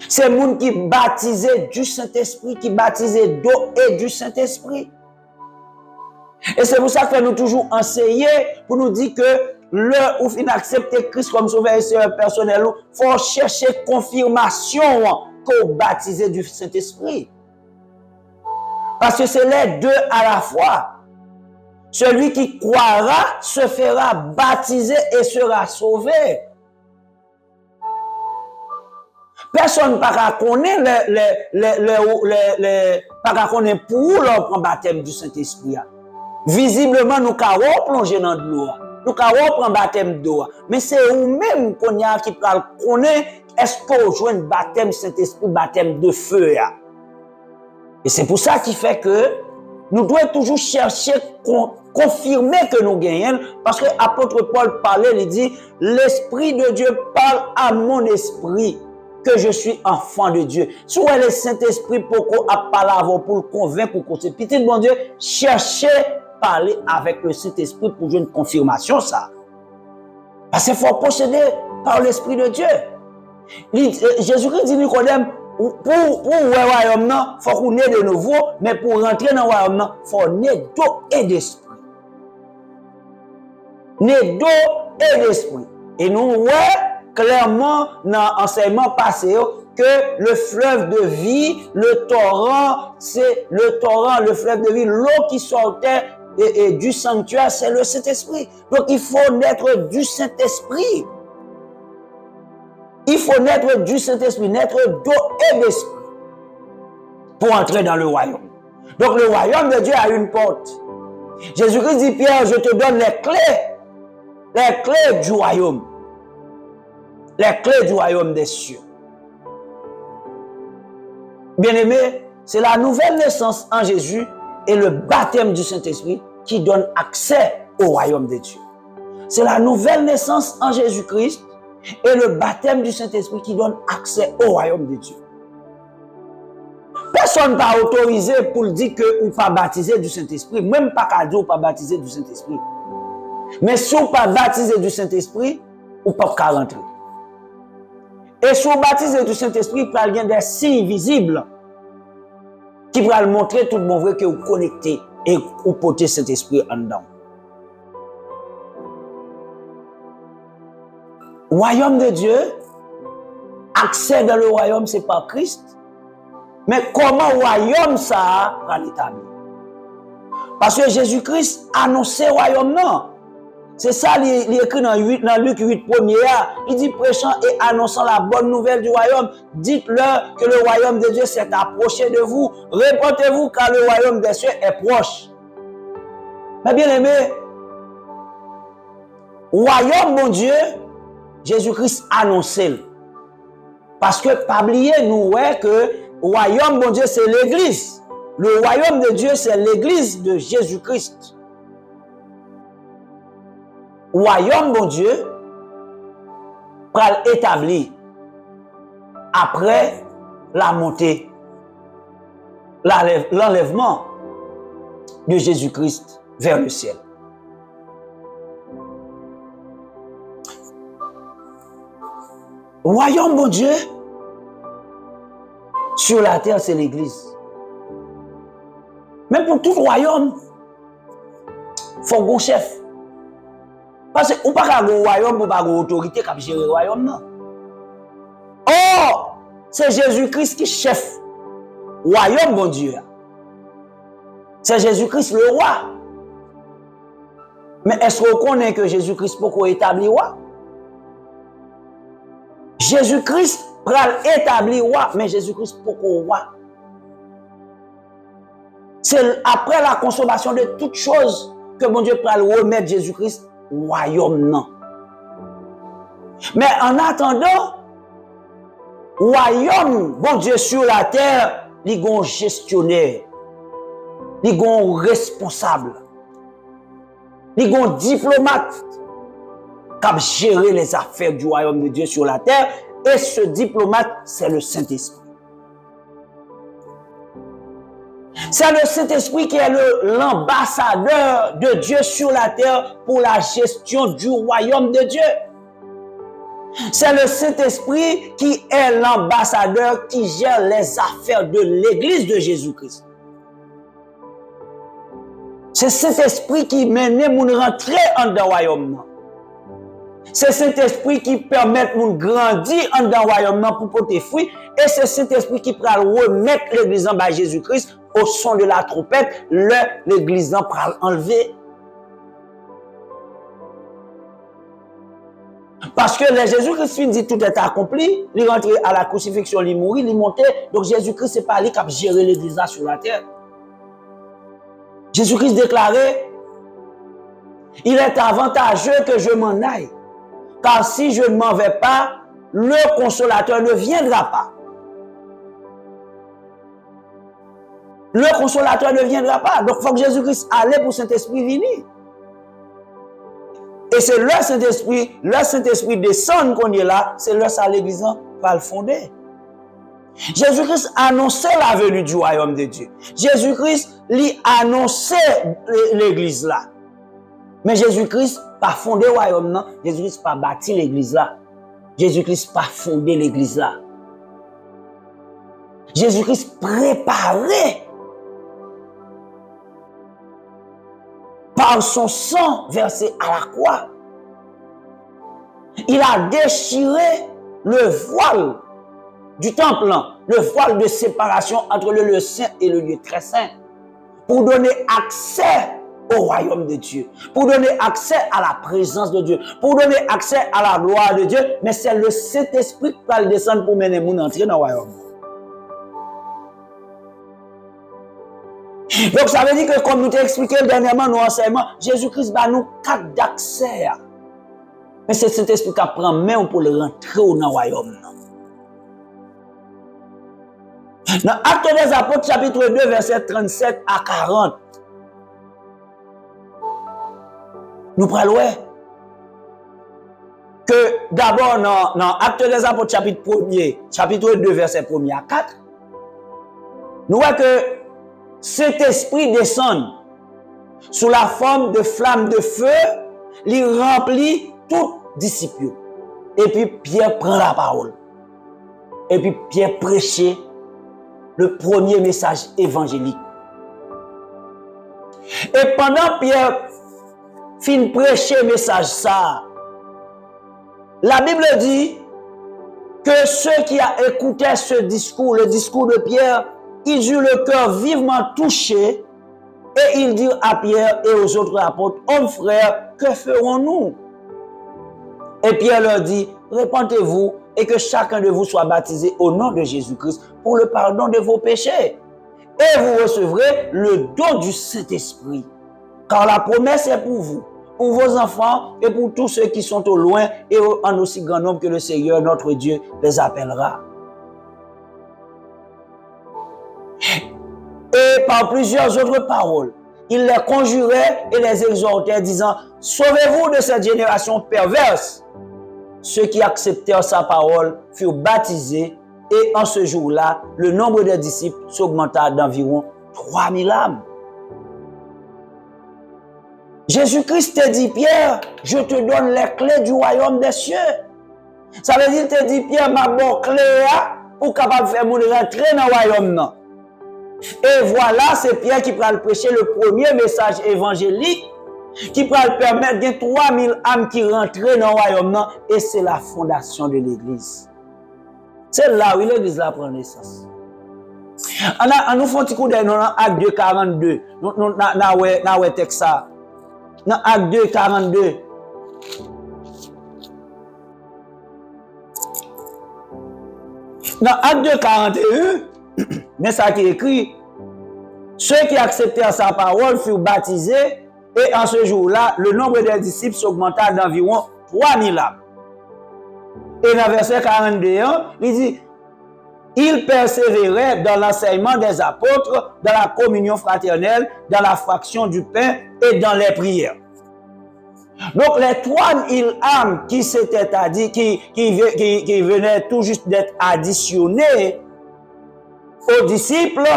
C'est moun qui baptisé du Saint-Esprit, qui baptisé d'eau et du Saint-Esprit. Et c'est pour ça que nous toujours enseigner pour nous dire que l'heure où il accepte Christ comme sauveur et sauveur personnel, il faut chercher confirmation qu'on baptisé du Saint-Esprit. Parce que c'est les deux à la fois. Celui qui croira se fera baptiser et sera sauvé. Personne ne connaît pour leur prendre baptême du Saint-Esprit. Visiblement, nous avons plongé dans l'eau. Nous avons pris baptême d'eau. Mais c'est vous-même qui connaît est-ce qu'on joue un baptême Saint-Esprit, baptême de feu. Et c'est pour ça qui fait que nous devons toujours chercher confirmer que nous gagnons. Parce que l'apôtre Paul parlait, il dit, l'Esprit de Dieu parle à mon esprit que je suis enfant de Dieu. Si vous avez le Saint-Esprit pour parler pour le convaincre, pour qu'on se petit bon Dieu, cherchez parler avec le Saint-Esprit pour jouer une confirmation, ça. Parce qu'il faut posséder par l'Esprit de Dieu. Jésus-Christ dit Nicodème, pour le royaume, il faut qu'on ait de nouveau, mais pour rentrer dans le royaume, il faut naître d'eau et d'esprit. Naître d'eau et d'esprit. Et nous voyons clairement dans l'enseignement passé que le fleuve de vie, le torrent, c'est le torrent, le fleuve de vie, l'eau qui sortait et du sanctuaire, c'est le Saint-Esprit. Donc il faut naître du Saint-Esprit. Il faut naître du Saint-Esprit, naître d'eau et d'esprit pour entrer dans le royaume. Donc le royaume de Dieu a une porte. Jésus-Christ dit, Pierre, je te donne les clés du royaume. Les clés du royaume des cieux. Bien-aimés, c'est la nouvelle naissance en Jésus et le baptême du Saint-Esprit qui donne accès au royaume de Dieu. C'est la nouvelle naissance en Jésus-Christ et le baptême du Saint-Esprit qui donne accès au royaume de Dieu. Personne ne va autoriser pour dire que vous ne pas baptiser du Saint-Esprit, même pas qu'à dire pas baptiser du Saint-Esprit. Mais si vous ne pas baptiser du Saint-Esprit, vous ne pouvez pas rentrer. Et si vous baptisez du Saint-Esprit, il y a des signes visibles qui vont montrer tout le monde vrai que vous connectez et vous portez cet esprit en dedans. Royaume de Dieu, accès dans le royaume, c'est pas Christ. Mais comment le royaume ça va l'établir? Parce que Jésus-Christ annonçait le royaume, non. C'est ça, il écrit dans Luc 8, premier. Il dit, prêchant et annonçant la bonne nouvelle du royaume, dites-leur que le royaume de Dieu s'est approché de vous. Répondez-vous car le royaume des cieux est proche. Mais bien aimé, royaume, mon Dieu, Jésus-Christ annonçait. Parce que, pas oublier, nous, ouais, que royaume, mon Dieu, c'est l'église. Le royaume de Dieu, c'est l'église de Jésus-Christ. Royaume, mon Dieu, pral établi après la montée, l'enlèvement de Jésus-Christ vers le ciel. Royaume, mon Dieu, sur la terre, c'est l'Église. Mais pour tout royaume, il faut un chef. Parce qu'on ne peut pas avoir un royaume pour avoir une autorité qui gère le royaume. Non. Or, c'est Jésus-Christ qui est chef. Royaume, mon Dieu. C'est Jésus-Christ le roi. Mais est-ce qu'on connaît que Jésus-Christ peut établir roi? Jésus-Christ peut établir roi, mais Jésus-Christ peut roi. C'est après la consommation de toutes choses que mon Dieu peut remettre Jésus-Christ royaume. Non. Mais en attendant, royaume, bon Dieu sur la terre, il y a un gestionnaire, il y a un responsable, il y a un diplomate qui a géré les affaires du royaume de Dieu sur la terre. Et ce diplomate, c'est le Saint-Esprit. C'est le Saint-Esprit qui est l'ambassadeur de Dieu sur la terre pour la gestion du royaume de Dieu. C'est le Saint-Esprit qui est l'ambassadeur qui gère les affaires de l'Église de Jésus-Christ. C'est Saint-Esprit qui mène nous rentrer dans le royaume. C'est Saint-Esprit qui permet de nous grandir dans le royaume pour porter fruit. Et c'est Saint-Esprit qui peut remettre l'Église en bas Jésus-Christ au son de la trompette. L'Église en peut enlever. Parce que Jésus-Christ dit tout est accompli, il est rentré à la crucifixion, il est mort, il est monté. Donc Jésus-Christ, c'est pas lui qui a géré l'Église sur la terre. Jésus-Christ déclarait, il est avantageux que je m'en aille. Car si je ne m'en vais pas, le consolateur ne viendra pas. Le consolateur ne viendra pas. Donc, il faut que Jésus-Christ aille pour Saint-Esprit venir. Et c'est le Saint-Esprit descend qu'on est là, c'est là ça l'Église va le fonder. Jésus-Christ annonçait la venue du royaume de Dieu. Jésus-Christ lui annonçait l'Église là. Mais Jésus-Christ pas fondé le royaume, non. Jésus-Christ pas bâti l'église là. Jésus-Christ pas fondé l'église là. Jésus-Christ préparé par son sang versé à la croix. Il a déchiré le voile du temple, le voile de séparation entre le lieu saint et le lieu très saint, pour donner accès au royaume de Dieu, pour donner accès à la présence de Dieu, pour donner accès à la gloire de Dieu. Mais c'est le Saint-Esprit qui va descendre pour mener mon entrer dans le royaume. Donc ça veut dire que, comme nous t'ai expliqué dernièrement nos enseignements, Jésus-Christ va nous quatre d'accès. Mais c'est le Saint-Esprit qui prend main pour le rentrer dans le royaume. Dans Actes des Apôtres, chapitre 2, verset 37 à 40, nous prenons que d'abord dans Actes des Apôtres, chapitre 2, verset 1 à 4, nous voyons que cet esprit descend sous la forme de flammes de feu, il remplit tout disciple. Et puis Pierre prend la parole. Et puis Pierre prêchait le premier message évangélique. Et pendant Pierre fin prêcher le message ça, la Bible dit que ceux qui ont écouté ce discours, le discours de Pierre, ils eurent le cœur vivement touché et ils dirent à Pierre et aux autres apôtres, hommes frères, que ferons-nous? Et Pierre leur dit, répentez-vous et que chacun de vous soit baptisé au nom de Jésus-Christ pour le pardon de vos péchés. Et vous recevrez le don du Saint-Esprit. Car la promesse est pour vous, pour vos enfants et pour tous ceux qui sont au loin et en aussi grand nombre que le Seigneur, notre Dieu, les appellera. Et par plusieurs autres paroles, il les conjurait et les exhortait, disant, sauvez-vous de cette génération perverse. Ceux qui acceptèrent sa parole furent baptisés et en ce jour-là, le nombre des disciples s'augmenta d'environ 3000 âmes. Jésus-Christ te dit, Pierre, je te donne les clés du royaume des cieux. Ça veut dire que dit Pierre m'a bon clé pour capable faire moun rentrer dans le royaume non. Et voilà, c'est Pierre qui va prêcher le premier message évangélique qui va permettre de 3000 âmes qui rentrent dans le royaume non, et c'est la fondation de l'église. C'est là où l'église prend naissance. On nous fait un petit coup d'œil dans Acte 2, 42. Dans texte ça. Dans Acte 2, 42. Dans Acte 2, 41, mais ça qui est écrit, ceux qui acceptèrent sa parole furent baptisés, et en ce jour-là, le nombre des disciples s'augmenta d'environ 3000 âmes. Et dans verset 42, il dit, ils persévéraient dans l'enseignement des apôtres, dans la communion fraternelle, dans la fraction du pain et dans les prières. Donc les 3000 âmes qui s'étaient qui venaient tout juste d'être additionnées aux disciples,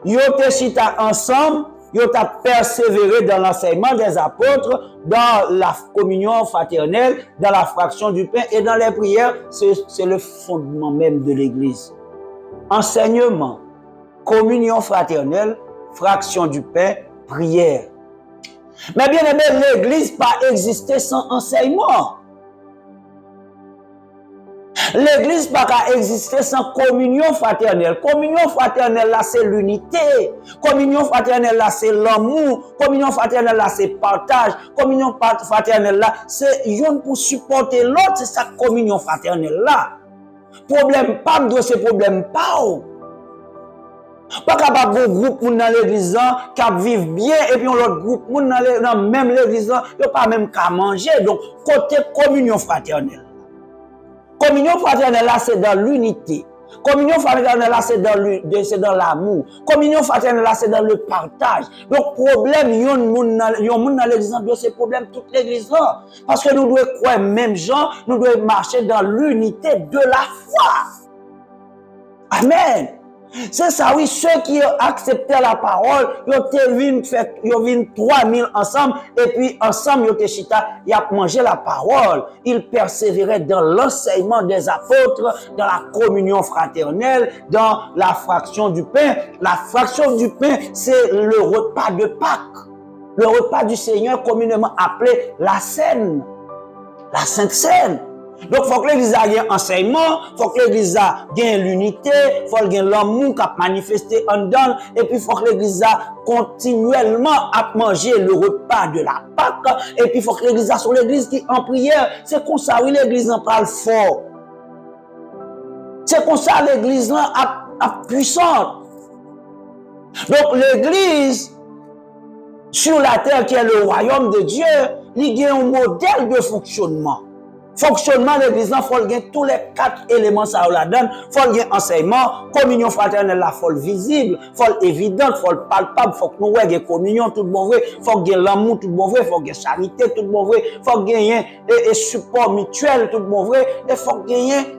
ils ont chita ensemble, ils ont persévéré dans l'enseignement des apôtres, dans la communion fraternelle, dans la fraction du pain et dans les prières. C'est le fondement même de l'Église. Enseignement, communion fraternelle, fraction du pain, prière. Mais bien aimé, l'Église n'a pas existé sans enseignement. L'Église n'a pas existé sans communion fraternelle. Communion fraternelle, là, c'est l'unité. Communion fraternelle, là, c'est l'amour. Communion fraternelle, là, c'est partage. Communion fraternelle, là, c'est une pour supporter l'autre. C'est sa communion fraternelle, là. Problème pas de ce problème pas. Pas capable de groupe dans l'église qui vivent bien et puis l'autre groupe dans même l'église ils pas même qu'à manger. Donc côté communion fraternelle. Communion fraternelle là c'est dans l'unité. Communion fraternelle là c'est dans l'amour. Communion fraternelle là c'est dans le partage. Donc problème yon moun dans l'église c'est problème toute l'église là parce que nous devons croire même gens, nous devons marcher dans l'unité de la foi. Amen. C'est ça, oui, ceux qui ont accepté la parole, ils ont vu 3000 ensemble, et puis ensemble, ils ont chita, ils ont mangé la parole. Ils persévéraient dans l'enseignement des apôtres, dans la communion fraternelle, dans la fraction du pain. La fraction du pain, c'est le repas de Pâques. Le repas du Seigneur, communément appelé la Seine, la Sainte Seine. Donc, il faut que l'église ait un enseignement, il faut que l'église ait l'unité, il faut qu'elle ait l'amour qui a manifesté en dedans, et puis il faut que l'église continuellement à manger le repas de la Pâque, et puis il faut que l'église soit l'église qui en prière. C'est comme ça, oui, l'église en parle fort. C'est comme ça, l'église est puissante. Donc, l'église, sur la terre qui est le royaume de Dieu, il y a un modèle de fonctionnement. Fonctionnement de l'église, il faut gagner tous les 4 éléments ça la donne. Il faut gagner enseignement, communion fraternelle, il faut visible, il faut évident, il faut palpable, il faut que nous ayons communion tout bon vrai, il faut gagner l'amour tout bon vrai, il faut gagner charité tout bon vrai, il faut gagner support mutuel tout bon vrai, il faut gagner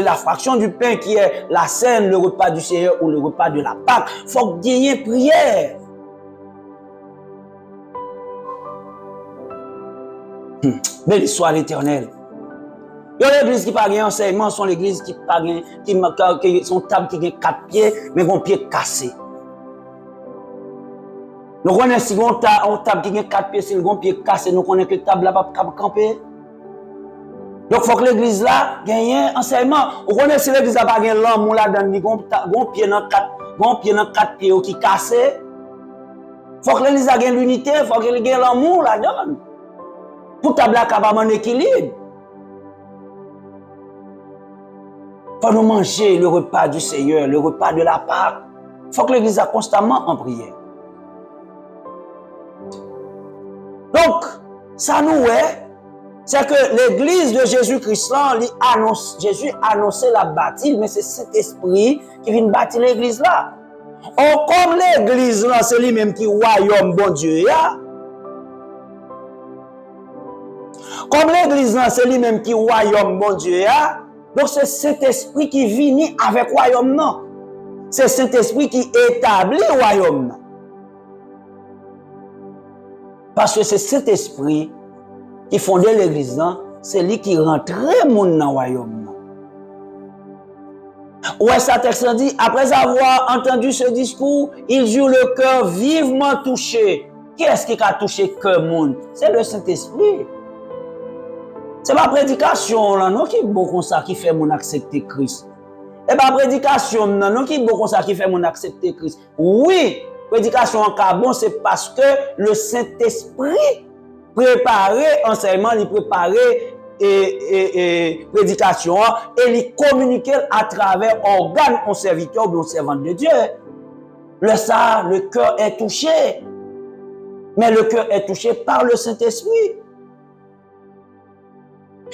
la fraction du pain qui est la scène, le repas du Seigneur ou le repas de la Pâque. Il faut gagner prière. Béni soit l'Éternel. Il y a l'église qui n'a pas de enseignement, sont l'église qui n'a pas de son table qui a 4 pieds, mais un pied cassé. Nous connaissons si on table qui a 4 pieds, si un pied cassé, nous connaissons que la table n'a pas de camper. Donc il faut que l'église là gagne un enseignement. Vous connaissez si l'église n'a pas de l'amour là-dedans, un pied dans 4 pieds qui est cassé. Il faut que l'église ait l'unité, il faut qu'elle ait l'amour là-dedans. Pour table capable en équilibre. Pour nous manger le repas du Seigneur, le repas de la Pâque, il faut que l'église soit constamment en prière. Donc, ça nous est, c'est que l'église de Jésus-Christ, Jésus annonçait la bâtie, mais c'est cet esprit qui vient bâtir l'église là. Or, comme l'église là, c'est lui-même qui royaume bon Dieu, comme l'église, c'est lui-même qui royaume, mon Dieu. Donc c'est cet esprit qui vient avec royaume. C'est cet esprit qui établit le royaume. Parce que c'est cet esprit qui fondait l'église. c'est lui qui rentrait moun dans le royaume. Ouais, ça texte dit, après avoir entendu ce discours, ils eurent le cœur vivement touché. Qui est-ce qui a touché le cœur moun? C'est le Saint-Esprit. C'est ma prédication là, non, qui est bon comme ça, qui fait mon accepter Christ. Et ma prédication là, non, qui est bon comme ça, qui fait mon accepter Christ. Oui, prédication en cas bon, c'est parce que le Saint-Esprit préparait enseignement, il préparait et prédication et il communiquait à travers organes en serviteur ou en servante de Dieu. Le cœur est touché. Mais le cœur est touché par le Saint-Esprit.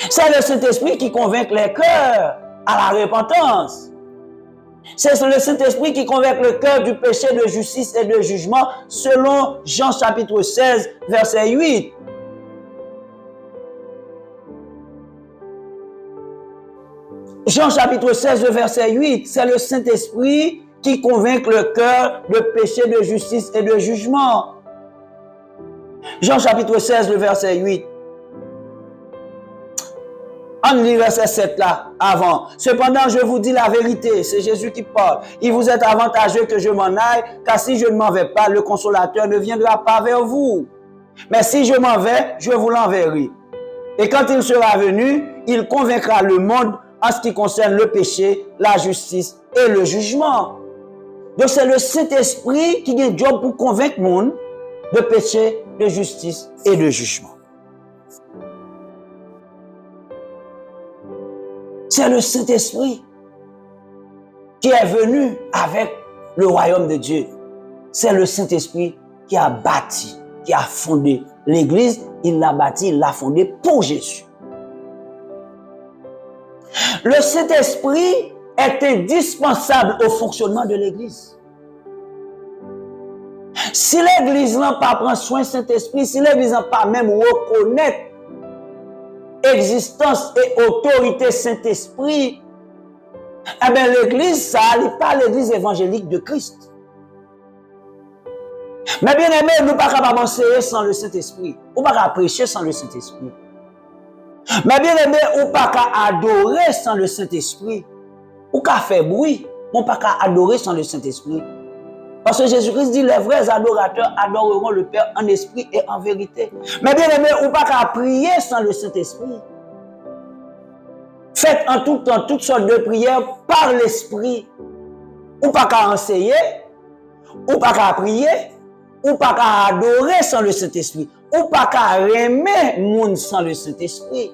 C'est le Saint-Esprit qui convainc les cœurs à la repentance. C'est le Saint-Esprit qui convainc le cœur du péché, de justice et de jugement, selon Jean chapitre 16, verset 8. Jean chapitre 16, verset 8, c'est le Saint-Esprit qui convainc le cœur de péché, de justice et de jugement. Jean chapitre 16, le verset 8. On lit verset 7 là, avant. Cependant, je vous dis la vérité, c'est Jésus qui parle. Il vous est avantageux que je m'en aille, car si je ne m'en vais pas, le consolateur ne viendra pas vers vous. Mais si je m'en vais, je vous l'enverrai. Et quand il sera venu, il convaincra le monde en ce qui concerne le péché, la justice et le jugement. Donc c'est le Saint-Esprit qui a un job pour convaincre le monde de péché, de justice et de jugement. C'est le Saint-Esprit qui est venu avec le royaume de Dieu. C'est le Saint-Esprit qui a bâti, qui a fondé l'Église. Il l'a bâti, il l'a fondé pour Jésus. Le Saint-Esprit est indispensable au fonctionnement de l'Église. Si l'Église n'a pas pris soin du Saint-Esprit, si l'Église n'a pas même reconnaître existence et autorité Saint-Esprit, eh bien l'Église, ça n'est pas l'Église évangélique de Christ. Mais bien aimé, nous ne pouvons pas capables d'enseigner sans le Saint-Esprit. Nous ne pouvons pas prêcher sans le Saint-Esprit. Mais bien aimé, nous ne pouvons pas adorer sans le Saint-Esprit. Nous ne pouvons pas faire bruit, nous ne pouvons pas adorer sans le Saint-Esprit. Parce que Jésus-Christ dit, les vrais adorateurs adoreront le Père en esprit et en vérité. Mais bien aimé, on ne peut pas prier sans le Saint-Esprit. Faites en tout temps toutes sortes de prières par l'Esprit. On ne peut pas enseigner, on ne peut pas prier, on ne peut pas adorer sans le Saint-Esprit. On ne peut pas aimer le monde sans le Saint-Esprit.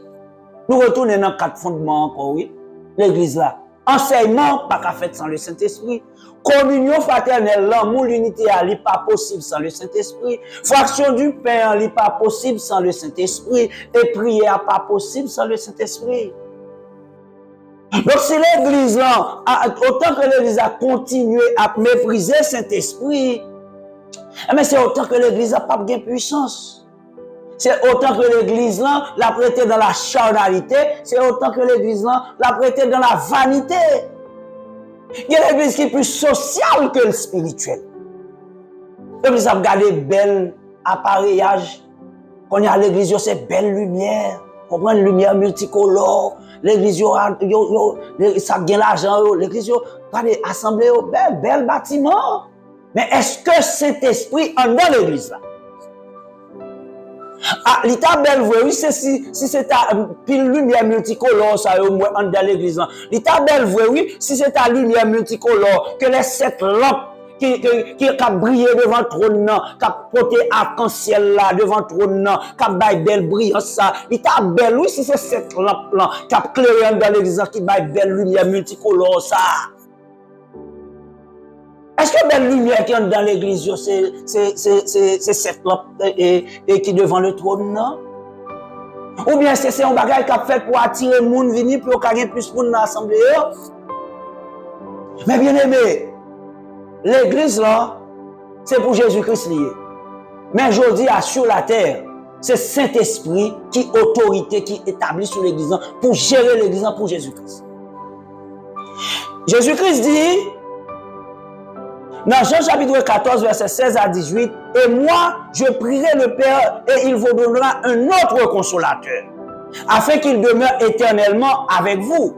Nous retournons dans 4 fondements encore, oui. L'Église là. Enseignement, pas qu'à faire sans le Saint-Esprit. Communion fraternelle, l'amour, l'unité, elle n'est pas possible sans le Saint-Esprit. Fraction du pain, elle n'est pas possible sans le Saint-Esprit. Et prière n'est pas possible sans le Saint-Esprit. Donc, si l'Église, là, autant que l'Église a continué à mépriser le Saint-Esprit, mais c'est autant que l'Église n'a pas de puissance. C'est autant que l'Église là l'a prêté dans la charnalité, c'est autant que l'Église là l'a prêté dans la vanité. Il y a l'Église qui est plus sociale que le spirituel. L'Église a regardé bel appareillage. Quand il y a l'Église, c'est belle lumière. Comprendre lumière multicolore. L'Église, ça gagne l'argent. L'Église, regardez, assemblée, bel bâtiment. Mais est-ce que cet esprit en dans l'Église là? Ah, l'état belle vrai, oui, c'est si c'est ta pile lumière multicolore, ça au moins dans l'église. L'état belle vrai, oui, si c'est ta lumière multicolore, que les 7 lampes qui a brillé devant le trône, qui a porté arc-en-ciel là devant le trône, qui a bail belle brillance ça. L'état belle, oui, si c'est 7 lampes là, qui a clairé dans l'église, qui bail belle lumière multicolore ça. Est-ce que belle lumière qui entre dans l'église, c'est cette lampe et qui devant le trône, non? Ou bien c'est un bagage qui a fait pour attirer les gens venir pour qu'il y ait plus de monde dans l'assemblée? Mais bien aimé, l'église là, c'est pour Jésus-Christ lié. Mais aujourd'hui, sur la terre, c'est Saint-Esprit qui autorité qui établit sur l'église pour gérer l'église pour Jésus-Christ. Jésus-Christ dit, dans Jean chapitre 14, verset 16 à 18, « Et moi, je prierai le Père et il vous donnera un autre consolateur. afin qu'il demeure éternellement avec vous.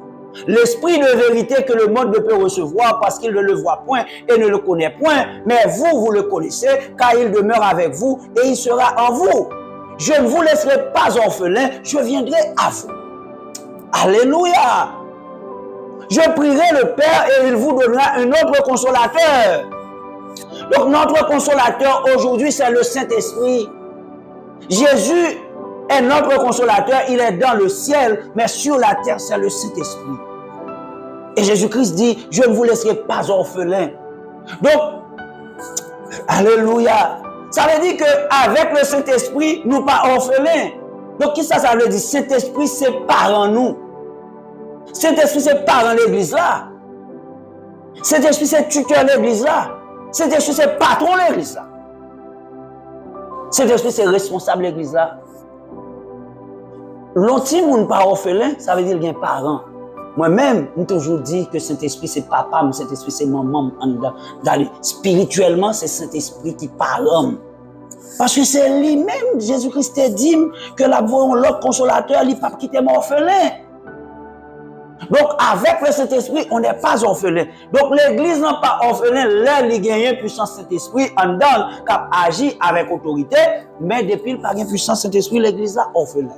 L'esprit de vérité que le monde ne peut recevoir parce qu'il ne le voit point et ne le connaît point, mais vous, vous le connaissez, car il demeure avec vous et il sera en vous. Je ne vous laisserai pas orphelin, je viendrai à vous. Alléluia! Je prierai le Père et il vous donnera un autre consolateur. Donc notre consolateur aujourd'hui, c'est le Saint-Esprit. Jésus est notre consolateur, il est dans le ciel, mais sur la terre, c'est le Saint-Esprit. Et Jésus-Christ dit, je ne vous laisserai pas orphelin. Donc, alléluia. Ça veut dire qu'avec le Saint-Esprit, nous pas orphelins. Donc, qu'est-ce que ça veut dire? Saint-Esprit, c'est parent nous. Saint-Esprit, c'est parent l'église là. Saint-Esprit, c'est tuteur l'église là. Saint-Esprit, c'est patron l'église là. Saint-Esprit, c'est responsable l'église là. L'anti moun pas orphelin, ça veut dire qu'il y a un parent. Moi-même, j'ai toujours dit que Saint-Esprit, c'est papa, mais Saint-Esprit, c'est maman. Spirituellement, c'est Saint-Esprit qui parle. Parce que c'est lui-même, Jésus-Christ a dit que l'autre consolateur, il ne va pas quitter mon orphelin. Donc, avec le Saint-Esprit, on n'est pas orphelin. Donc, l'église n'est pas orphelin. Là, il y a une puissance Saint-Esprit en dedans qui agit avec autorité. Mais depuis qu'il n'y a pas de puissance Saint-Esprit, l'église est orphelin.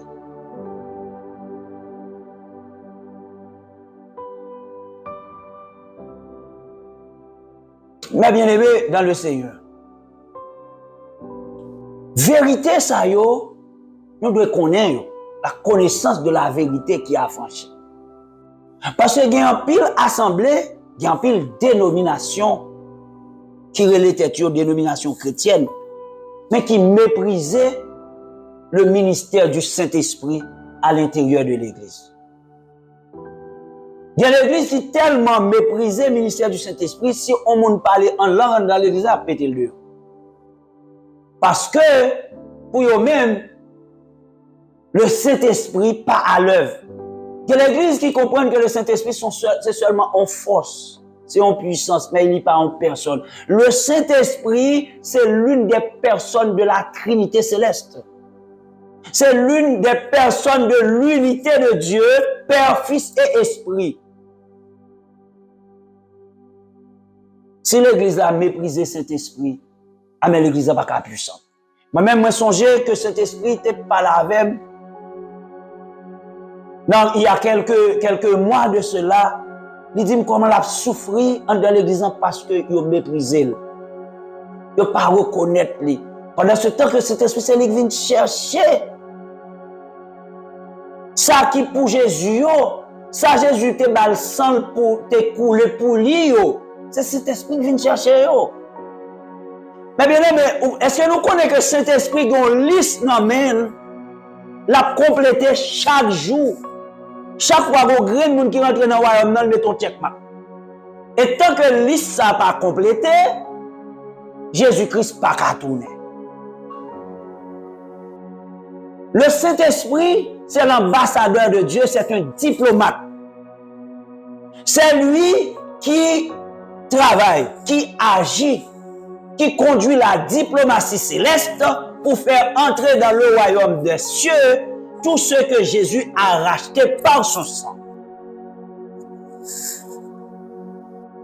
Mais bien aimé dans le Seigneur, vérité ça yo, nous devons connaître la connaissance de la vérité qui a franchi. Parce qu'il y a un pile assemblée, il y a un pile dénomination qui relatait aux dénominations chrétiennes, mais qui méprisait le ministère du Saint-Esprit à l'intérieur de l'Église. Il y a l'église qui tellement méprisé le ministère du Saint-Esprit, si on ne parle en langue dans l'église, à péter le dehors. Parce que, pour eux-mêmes, le Saint-Esprit pas à l'œuvre. Il y a l'église qui comprend que le Saint-Esprit, c'est seulement en force, c'est en puissance, mais il n'est pas en personne. Le Saint-Esprit, c'est l'une des personnes de la Trinité céleste. C'est l'une des personnes de l'unité de Dieu, Père, Fils et Esprit. Si l'église a méprisé cet esprit, mais l'église n'a pas puissante. Moi-même, moi, songé que cet esprit n'était pas là avec. Donc, il y a quelques mois de cela, il dit comment il a souffert dans l'église parce qu'il a méprisé. Il n'a pas reconnaître. Pendant ce temps que cet esprit, c'est lui qui vient chercher. Ça qui pour Jésus, ça Jésus te bal sang pour te couler pour lui. C'est cet esprit qui vient chercher. Mais bien aimé, est-ce que nous connaissons que cet esprit a une liste dans men, l'a complété chaque jour. Chaque fois que vous avez qui rentre dans le royaume, vous mettez un checkmark. Et tant que la liste n'a pas complété, Jésus-Christ n'a pas tourner. Le Saint-Esprit, c'est l'ambassadeur de Dieu, c'est un diplomate. C'est lui qui travaille, qui agit, qui conduit la diplomatie céleste pour faire entrer dans le royaume des cieux tout ce que Jésus a racheté par son sang.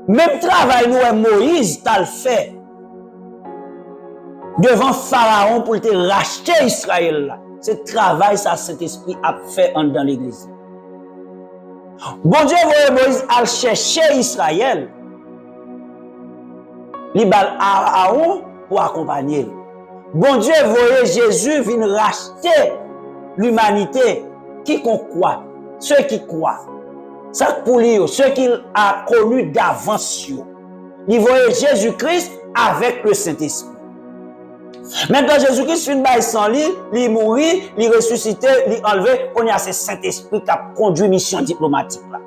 Même travail nous Moïse t'a fait devant Pharaon pour te racheter Israël. Ce travail, ça, Saint-Esprit a fait dans l'église. Bon Dieu, Moïse a cherché Israël. Il a Aaron pour accompagner. Bon Dieu, voyez Jésus venir racheter l'humanité. Qui croit? Ceux qui croient. Ça pour lui, ceux qu'il a connus d'avance. Il voyait Jésus-Christ avec le Saint-Esprit. Maintenant, Jésus-Christ finit par sans lui, il mourit, il ressuscité, il enlevé, on y a ce Saint-Esprit qui a conduit mission diplomatique là.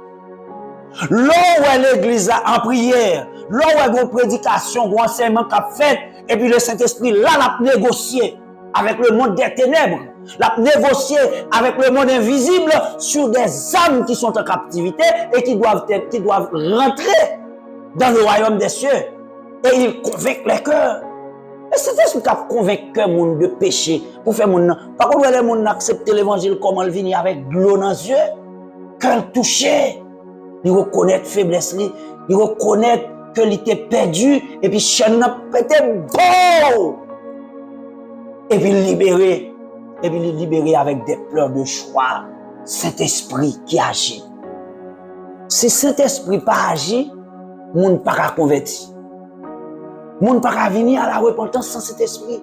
Là où l'église a en prière, là où il y a une prédication, un enseignement qui a fait, et puis le Saint-Esprit là l'a négocié avec le monde des ténèbres, l'a négocié avec le monde invisible sur des âmes qui sont en captivité et qui doivent rentrer dans le royaume des cieux. Et il convainc les cœurs. Et Saint-Esprit qui a convaincu le monde de péché pour faire mon. Par contre, les gens acceptent l'évangile comme il vient avec de l'eau dans les yeux, cœur touché, ils reconnaissent faiblesse, ils reconnaissent que il était perdu, et puis chaîne n'a pété beau. Et puis libéré avec des pleurs de joie. Saint-Esprit qui agit. Si Saint-Esprit pas agit, moun pas qu'à convertir. Moun pas qu'à venir à la repentance sans Saint-Esprit.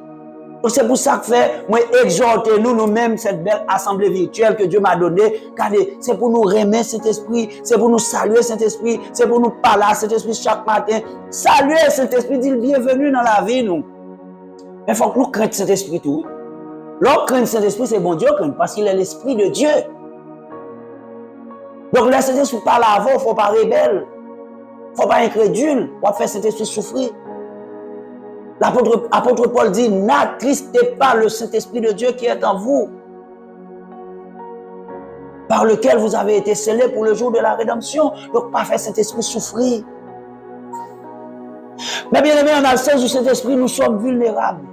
Donc c'est pour ça que moi exhorter nous-mêmes cette belle assemblée virtuelle que Dieu m'a donnée. C'est pour nous remettre Saint-Esprit, c'est pour nous saluer Saint-Esprit, c'est pour nous parler à Saint-Esprit chaque matin. Saluer Saint-Esprit, dire bienvenue dans la vie nous. Mais il faut que nous craignons Saint-Esprit tout. L'homme craint Saint-Esprit, c'est bon Dieu craint parce qu'il est l'Esprit de Dieu. Donc le Saint-Esprit parle avant, il ne faut pas rebelle, il ne faut pas incrédule, pour faire Saint-Esprit souffrir. L'apôtre Paul dit, n'attristez pas le Saint-Esprit de Dieu qui est en vous, par lequel vous avez été scellés pour le jour de la rédemption. Donc pas faire Saint-Esprit souffrir. Mais bien aimé, en absence du Saint-Esprit, nous sommes vulnérables,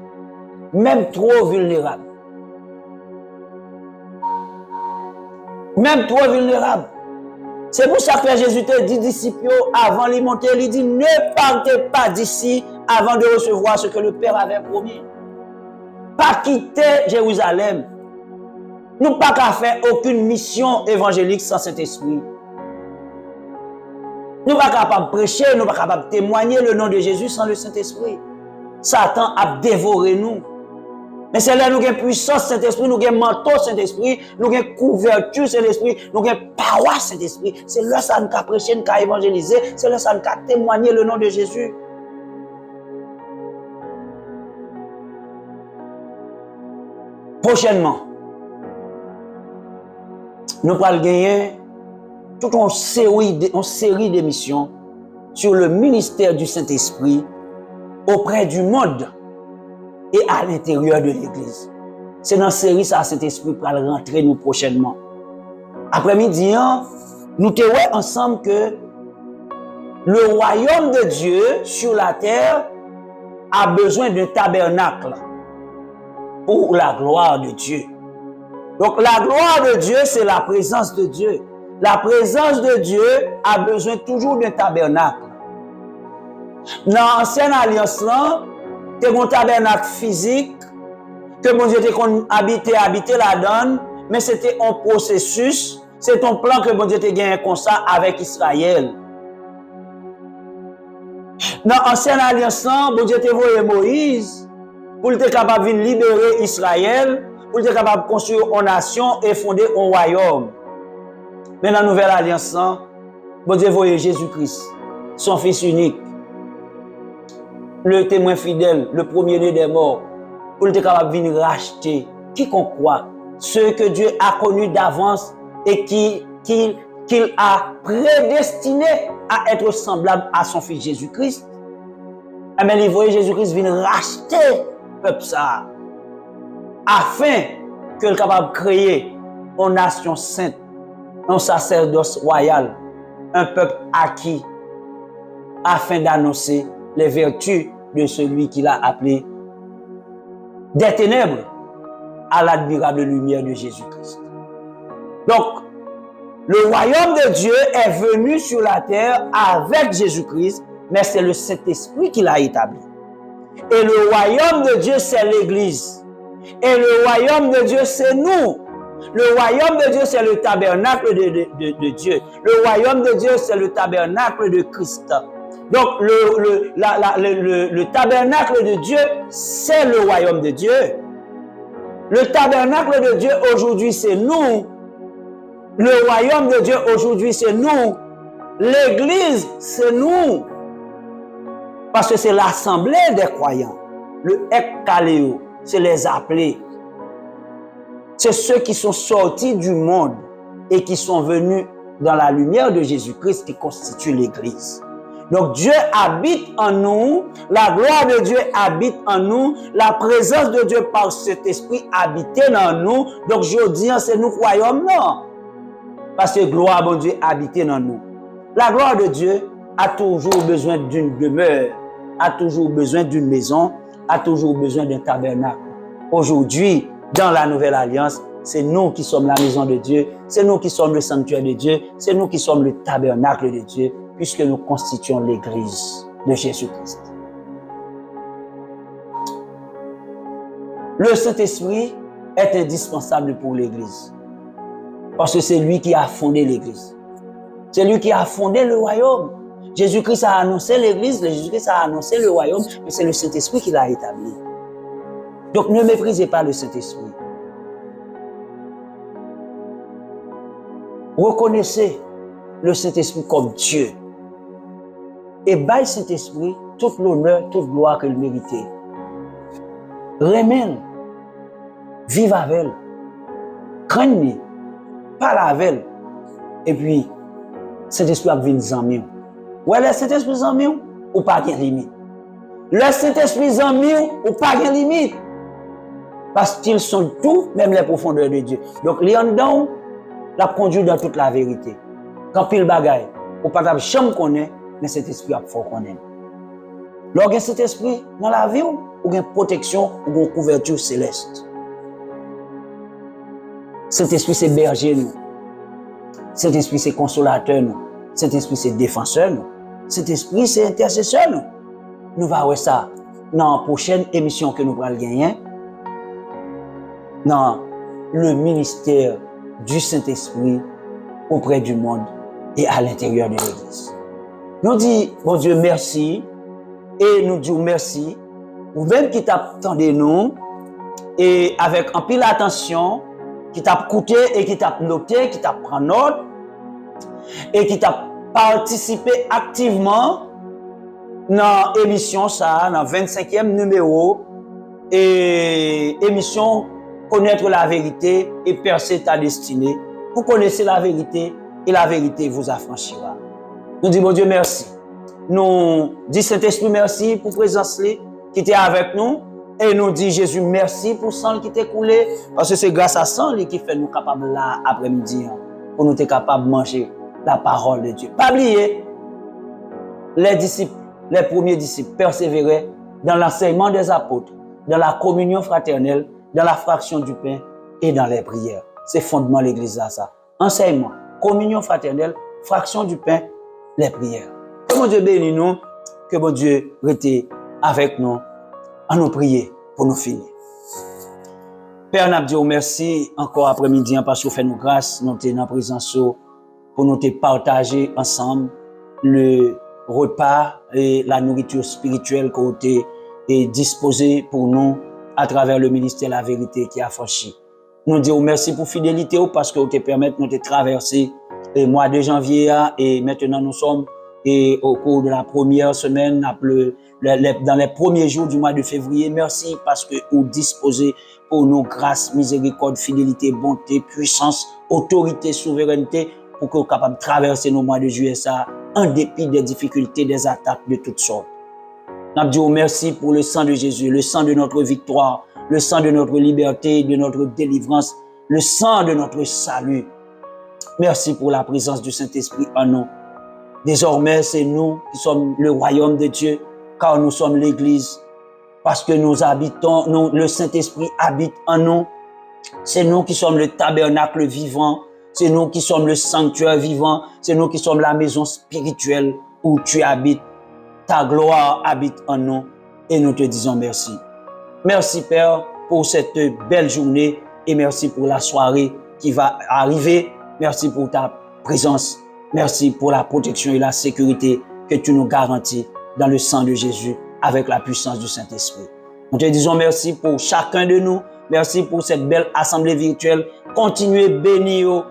même trop vulnérables. Même trop vulnérables. C'est pour ça que Jésus te dit, disciples, avant de monter, il dit, ne partez pas d'ici avant de recevoir ce que le Père avait promis. Pas quitter Jérusalem. Nous pas qu'à faire aucune mission évangélique sans cet esprit. Nous pas capables de prêcher, nous pas capables de témoigner le nom de Jésus sans le Saint-Esprit. Satan a dévoré nous. Mais c'est là nous avons puissance Saint-Esprit, nous avons manteau Saint-Esprit, nous avons couverture Saint-Esprit, nous avons paroisse Saint-Esprit. C'est là ça nous a prêché, nous a évangélisé, c'est là ça nous a témoigné le nom de Jésus. Prochainement, nous allons gagner toute une série d'émissions sur le ministère du Saint-Esprit auprès du monde et à l'intérieur de l'Église. C'est dans cette série ça Saint-Esprit pour rentrer nous prochainement. Après-midi, nous te voyons ensemble que le royaume de Dieu sur la terre a besoin d'un tabernacle pour la gloire de Dieu. Donc la gloire de Dieu, c'est la présence de Dieu. La présence de Dieu a besoin toujours d'un tabernacle. Dans l'ancienne alliance, tu as un tabernacle physique, que mon Dieu t'a habité là-dedans, mais c'était un processus, c'est ton plan que mon Dieu t'a gagné comme ça avec Israël. Dans l'ancienne alliance, mon Dieu t'a envoyé Moïse pour être capable de libérer Israël, pour être capable de construire une nation et fonder un royaume. Mais dans la nouvelle alliance, bon Dieu voyait Jésus-Christ, son Fils unique, le témoin fidèle, le premier-né des morts, pour être capable de venir racheter quiconque croit, ceux que Dieu a connus d'avance et qu'il a prédestiné à être semblable à son Fils Jésus-Christ. Mais il voyait Jésus-Christ venir racheter le peuple ça, afin qu'il soit capable de créer une nation sainte, un sacerdoce royal, un peuple acquis, afin d'annoncer les vertus de celui qu'il a appelé des ténèbres à l'admirable lumière de Jésus-Christ. Donc, le royaume de Dieu est venu sur la terre avec Jésus-Christ, mais c'est le Saint-Esprit qui l'a établi. Et le royaume de Dieu, c'est l'Église. Et le royaume de Dieu, c'est nous. Le royaume de Dieu, c'est le tabernacle de Dieu. Le royaume de Dieu, c'est le tabernacle de Christ. Donc, le tabernacle de Dieu, c'est le royaume de Dieu. Le tabernacle de Dieu, aujourd'hui, c'est nous. Le royaume de Dieu, aujourd'hui, c'est nous. L'Église, c'est nous. Parce que c'est l'assemblée des croyants. Le ekkaléo, c'est les appelés. C'est ceux qui sont sortis du monde et qui sont venus dans la lumière de Jésus-Christ qui constitue l'Église. Donc Dieu habite en nous, la gloire de Dieu habite en nous, la présence de Dieu par cet esprit habite dans nous. Donc je dis, c'est nous croyons, non. Parce que gloire de Dieu habite dans nous. La gloire de Dieu a toujours besoin d'une demeure, a toujours besoin d'une maison, a toujours besoin d'un tabernacle. Aujourd'hui, dans la nouvelle alliance, c'est nous qui sommes la maison de Dieu, c'est nous qui sommes le sanctuaire de Dieu, c'est nous qui sommes le tabernacle de Dieu, puisque nous constituons l'Église de Jésus-Christ. Le Saint-Esprit est indispensable pour l'Église, parce que c'est lui qui a fondé l'Église. C'est lui qui a fondé le royaume. Jésus-Christ a annoncé l'Église, Jésus-Christ a annoncé le royaume, mais c'est le Saint-Esprit qui l'a établi. Donc ne méprisez pas le Saint-Esprit. Reconnaissez le Saint-Esprit comme Dieu. Et baille Saint-Esprit toute l'honneur, toute gloire qu'il méritait. Remène, vive avec elle, craigne, parle avec elle. Et puis, Saint-Esprit a vint zanmi. Ouais, le Saint-Esprit zanmi ou pas de limite. Le Saint-Esprit zanmi ou pas de limite. Parce qu'ils sont tout, même les profondeurs de Dieu. Donc, les en dedans, la conduit dans toute la vérité. Quand pile bagaille, ou pas de chambre connaît, mais cet esprit a fort connaît. Lorsque cet esprit dans la vie, ou une protection, ou une couverture céleste. Cet esprit c'est berger nous. Cet esprit c'est consolateur nous. Cet esprit c'est défenseur nous. Cet esprit c'est intercesseur nous. Nous allons voir ça dans la prochaine émission que nous allons gagner. Dans le ministère du Saint-Esprit auprès du monde et à l'intérieur de l'Église. Nous disons, bon Dieu, merci. Et nous disons merci. Vous-même qui t'attendez nous, et avec un pile attention, qui t'a écouté et qui t'a noté, qui t'a pris note, et qui t'a participé activement dans l'émission, ça, dans le 25e numéro, et émission Connaître la vérité et percer ta destinée. Vous connaissez la vérité et la vérité vous affranchira. Nous disons, bon Dieu, merci. Nous disons, Saint-Esprit, merci pour la présence qui était avec nous. Et nous disons, Jésus, merci pour le sang qui t'est coulé. Parce que c'est grâce à sang qui fait nous capables là, après-midi, pour nous être capables de manger la parole de Dieu. Pas oublier, les disciples, les premiers disciples persévéraient dans l'enseignement des apôtres, dans la communion fraternelle, dans la fraction du pain et dans les prières. C'est fondement de l'Église là, ça. Enseignement, communion fraternelle, fraction du pain, les prières. Que mon Dieu bénisse nous, que mon Dieu reste avec nous, à nous prier pour nous finir. Père, nous disons merci encore après-midi parce que vous faites nous grâce, nous sommes en présence pour nous partager ensemble le repas et la nourriture spirituelle qui ont été disposée pour nous à travers le ministère de la vérité qui a franchi. Nous disons merci pour fidélité parce que vous te permettez de traverser le mois de janvier et maintenant nous sommes au cours de la première semaine, dans les premiers jours du mois de février. Merci parce que vous disposez pour nos grâce, miséricorde, fidélité, bonté, puissance, autorité, souveraineté pour que vous soyez capables de traverser nos mois de juillet en dépit des difficultés, des attaques de toutes sortes. Nous disons merci pour le sang de Jésus, le sang de notre victoire, le sang de notre liberté, de notre délivrance, le sang de notre salut. Merci pour la présence du Saint-Esprit en nous. Désormais, c'est nous qui sommes le royaume de Dieu, car nous sommes l'Église, parce que nous habitons, le Saint-Esprit habite en nous. C'est nous qui sommes le tabernacle vivant, c'est nous qui sommes le sanctuaire vivant, c'est nous qui sommes la maison spirituelle où tu habites. Ta gloire habite en nous et nous te disons merci. Merci Père pour cette belle journée et merci pour la soirée qui va arriver. Merci pour ta présence. Merci pour la protection et la sécurité que tu nous garantis dans le sang de Jésus avec la puissance du Saint-Esprit. Nous te disons merci pour chacun de nous. Merci pour cette belle assemblée virtuelle. Continuez bénir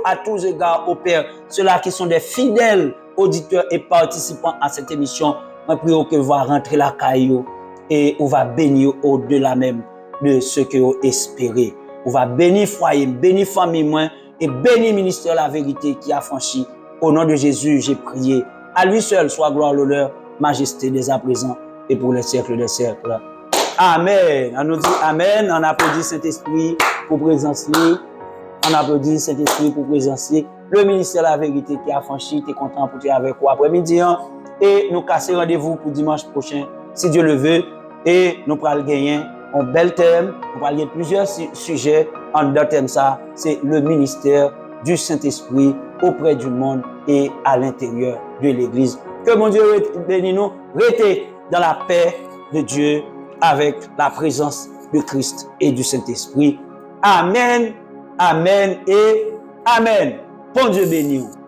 à tous égards au Père. Ceux-là qui sont des fidèles auditeurs et participants à cette émission, je prie que vous va rentrer la caillou et on va bénir au-delà même de ce que vous espérez. On va bénir foyer, bénir famille et bénir ministère de la vérité qui a franchi. Au nom de Jésus, j'ai prié. À lui seul soit gloire, l'honneur, majesté dès à présent et pour les siècles des siècles. Amen. On nous dit Amen. On applaudit Saint-Esprit pour présence. On applaudit Saint-Esprit pour présence. Le ministère de la vérité qui a franchi, t'es content pour être avec vous après-midi. Et nous casser rendez-vous pour dimanche prochain, si Dieu le veut, et nous pourrons gagner un bel thème, nous pourrons gagner plusieurs sujets. En deux thèmes, ça, c'est le ministère du Saint-Esprit auprès du monde et à l'intérieur de l'Église. Que mon Dieu bénisse nous, restez dans la paix de Dieu avec la présence de Christ et du Saint-Esprit. Amen, amen et amen. Bon Dieu bénisse.